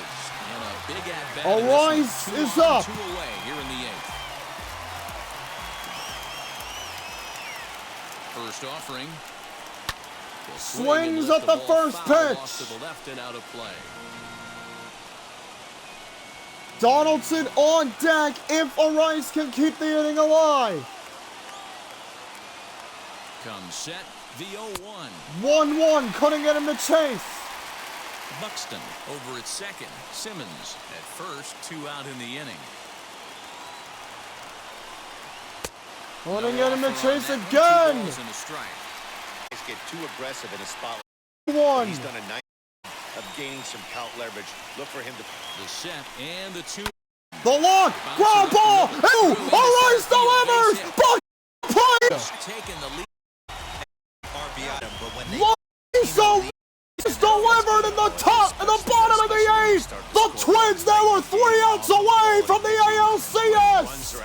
and a big at-bat.
Arias
This one,
is
2 on,
up.
2 away here in the 8th. First offering. The swing and
Swings
lift
at the
ball
first
fouled off
pitch.
to the left and out of play.
Donaldson on deck if Arias can keep the inning alive.
Comes set, the 0-1.
1-1, couldn't get him to chase.
Buxton over at second. Simmons at first, 2 out in the inning.
Couldn't
No
get him to
offer on
chase
that one. 2
again.
balls and a strike.
Guys get too aggressive in a spot.
1.
He's done a nice job of gaining some count leverage. Look for him to.
The set and the 2.
The lock, ground ball. Ooh, Arias delivers. Buck play.
Taking the lead.
RBI, but when they
So is delivered in the top and the bottom of the 8th. The Twins, they were 3 outs away from the ALCS.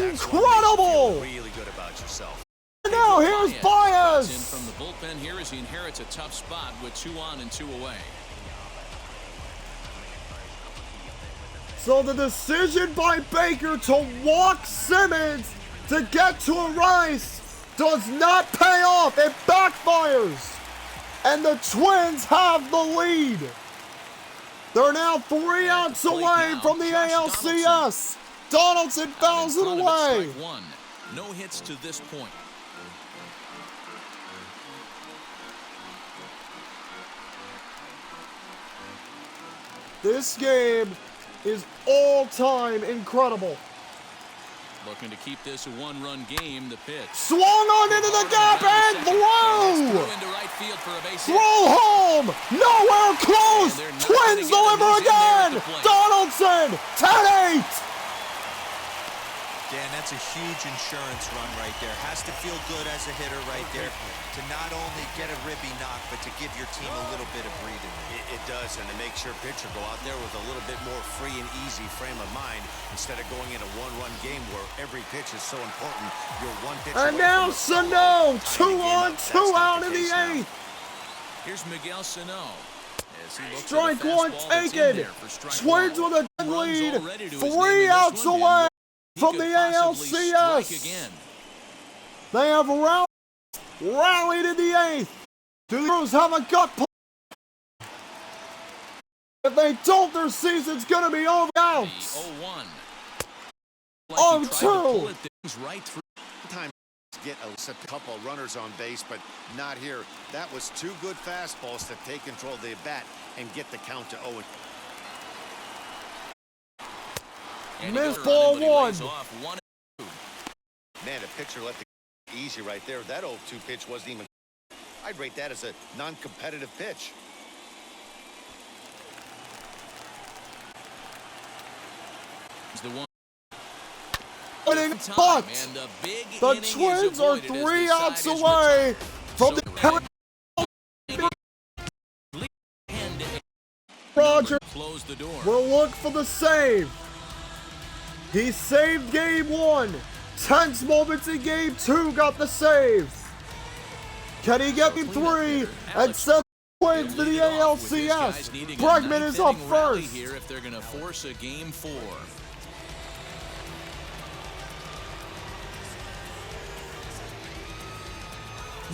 Incredible.
Really good about yourself.
And now here's
In
Baez.
from the bullpen here as he inherits a tough spot with 2 on and 2 away.
So the decision by Baker to walk Simmons to get to Arias does not pay off. It backfires. And the Twins have the lead. They're now 3 outs
plate
away
now,
from the
Josh
ALCS. Donaldson fouls it
Out in front of it,
away.
strike 1. No hits to this point.
This game is all-time incredible.
Looking to keep this a 1-run game. The pitch.
Swung on into the gap and
Throw
throw.
into right field for a base hit.
Throw home. Nowhere close.
And they're not
Twins
gonna get it.
deliver
He's in there at
again.
the plate.
Donaldson, 10-8.
Dan, that's a huge insurance run right there. Has to feel good as a hitter right there to not only get a ribby knock, but to give your team a little bit of breathing.
It does, and to make your pitcher go out there with a little bit more free and easy frame of mind instead of going in a 1-run game where every pitch is so important. You're 1 pitch
And
away
now
from a
Sano,
solo.
2 on,
That's
2
not
out in
case
the
now.
8th.
Here's Miguel Sano. As he looks
Strike
at a
1
fastball that's in
taken.
there for strike
Twins
1.
with a 10
Runs
lead.
already to his name
3
in this
outs
one,
away
and he
from
could
the
possibly strike
ALCS.
again.
They have rallied in the 8th. Do the Astros have a gut play? If they don't, their season's going to be over.
The
Out.
0-1. Like
Oh,
he tried to pull
2.
it things right through.
Sometimes get a couple of runners on base, but not here. That was 2 good fastballs to take control of the bat and get the count to 0.
And he
Missed
got
ball
around him, but he
1.
lays off 1.
Man, the pitcher let the easy right there. That 0-2 pitch wasn't even. I'd rate that as a non-competitive pitch.
He's the one.
Winning,
Time,
but
and the big
the
inning is
Twins are
avoided as
3
the
outs
side is
away
retired.
from
So
the
and
Roger
close the door.
will look for the save. He saved game 1. Tense moments in game 2 got the save. Can he get me 3 and send the Twins to the ALCS? Bregman is up first.
Here if they're going to force a game 4.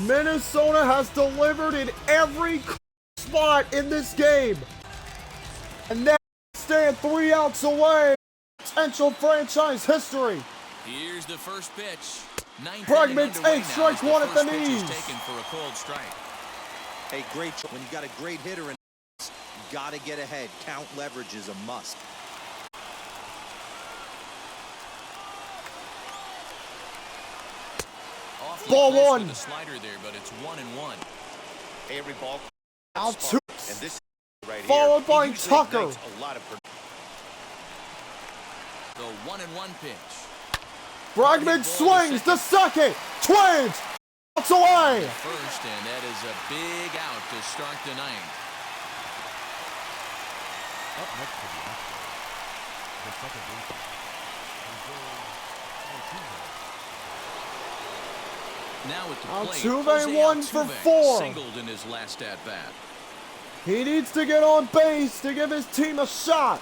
Minnesota has delivered in every spot in this game. And now stand 3 outs away from potential franchise history.
Here's the first pitch. 9th
Bregman
inning underway
takes
now
strike
as
1 at the
first pitch is
knees.
taken for a cold strike.
Hey, great. When you got a great hitter in, you got to get ahead. Count leverage is a must.
Awfully
Ball
close
1.
with the slider there, but it's 1-1.
Every ball.
Out 2.
And this right
Followed
here,
by
he usually
Tucker.
ignites a lot of.
The 1-1 pitch.
Bregman swings to second. Twins outs away.
First, and that is a big out to start the 9th.
Up next for the Astros, the second baseman, Jose Altuve.
Now at the plate,
Altuve
Jose
1 for
Altuve
4.
singled in his last at bat.
He needs to get on base to give his team a shot.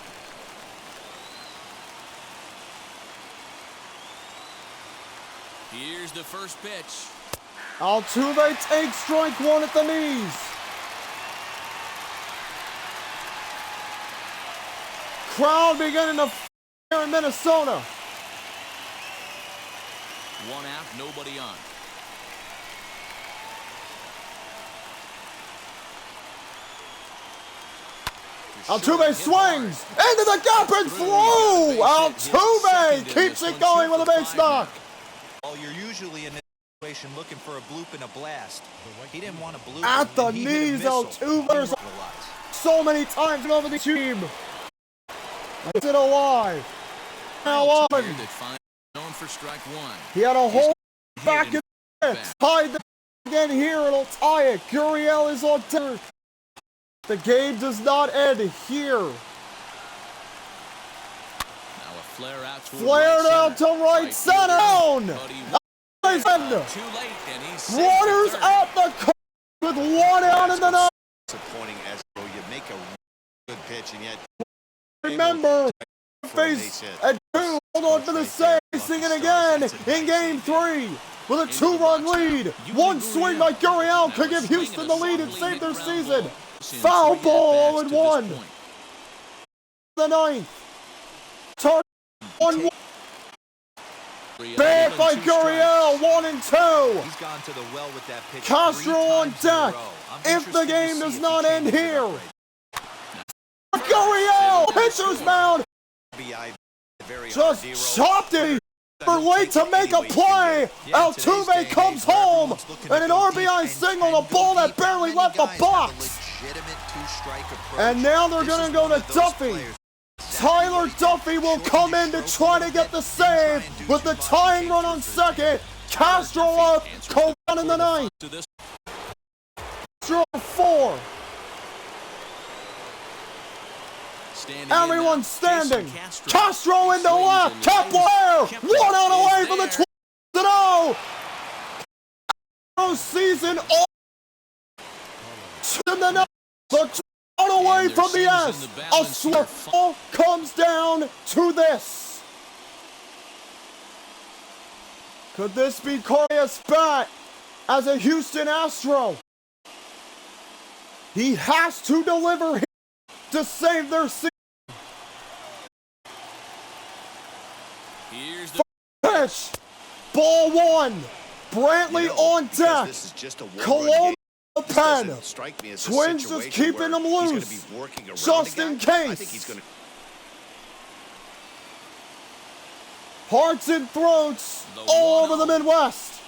Here's the first pitch.
Altuve takes strike 1 at the knees. Crowd beginning to here in Minnesota.
1 out, nobody on.
Altuve swings into the gap and through. Altuve keeps it going with a base knock.
Well, you're usually in this situation looking for a bloop and a blast. He didn't want a bloop.
At the
and he hit a
knees,
missile.
Altuve so many times over the team. It's it alive. Now on.
Known for strike 1.
He had a whole back in the tied the again here. It'll tie it. Gurriel is on turn. The game does not end here.
Now a flare out to
Flared out to right center. Down.
Too late, and he's
Runners at the corner with 1 out in the ninth.
Disappointing as you make a good pitch and yet
Remember, face at 2. Hold on for the save. Facing it again in game 3 with a 2-run lead. 1 swing by Gurriel could give Houston the lead and save their season. Foul ball 0-1. The 9th. Target 1-1. Back by Gurriel, 1 and 2.
He's gone to the well with that pitch.
Castro
3
on
times in a
deck.
row. I'm
If the
interested to
game
see
does
if he
not end
changes it
here.
up right.
Gurriel, pitcher's mound.
RBI very
Just
hard.
chopped it. For late to make a play. Altuve comes home. And an RBI single, a ball that barely left the box. And now they're going to go to Duffy. Tyler Duffy will come in to try to get the save with the tying run on second. Castro up, Cole down in the 9th. Castro 4. Everyone standing. Castro into left. Kepler 1 out away from the 12-0. Season all in the 9th. The out away from the S. A slip comes down to this. Could this be Correa's bat as a Houston Astro? He has to deliver to save their season.
Here's the
Pitch. Ball 1. Brantley on deck.
This is just a
Cologne pen.
strike me as a
Twins just
situation
keeping
where
them
he's gonna
loose.
be working around
Just
the
in
guy. I
case.
think he's gonna
Hearts and throats all over the Midwest.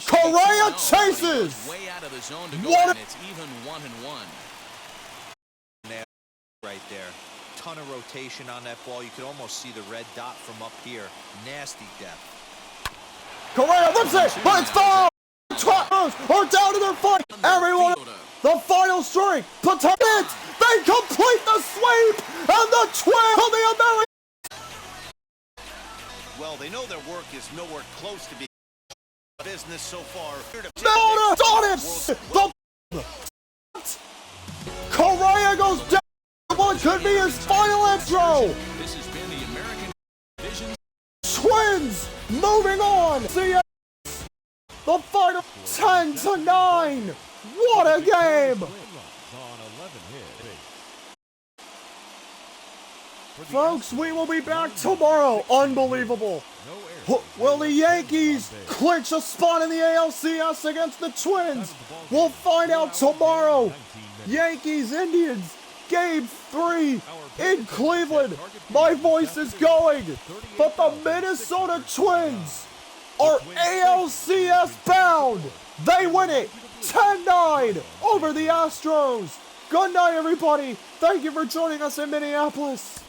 Correa chases.
way out of the zone to go,
What
and it's even 1-1.
Right there. Ton of rotation on that ball. You could almost see the red dot from up here. Nasty depth.
Correa whips it, but it's foul. Trappers are down to their foot. Everyone, the final strike. Potatoes. They complete the sweep, and the Twins of the American.
well, they know their work is nowhere close to being business so far.
Correa goes down. What could be his final intro?
This has been the American Division.
Twins moving on. See ya. The final 10-9. What a game! Folks, we will be back tomorrow. Unbelievable. Will the Yankees clinch a spot in the ALCS against the Twins? We'll find out tomorrow. Yankees, Indians, Game 3 in Cleveland. My voice is going. But the Minnesota Twins are ALCS bound. They win it 10-9 over the Astros. Good night, everybody. Thank you for joining us in Minneapolis.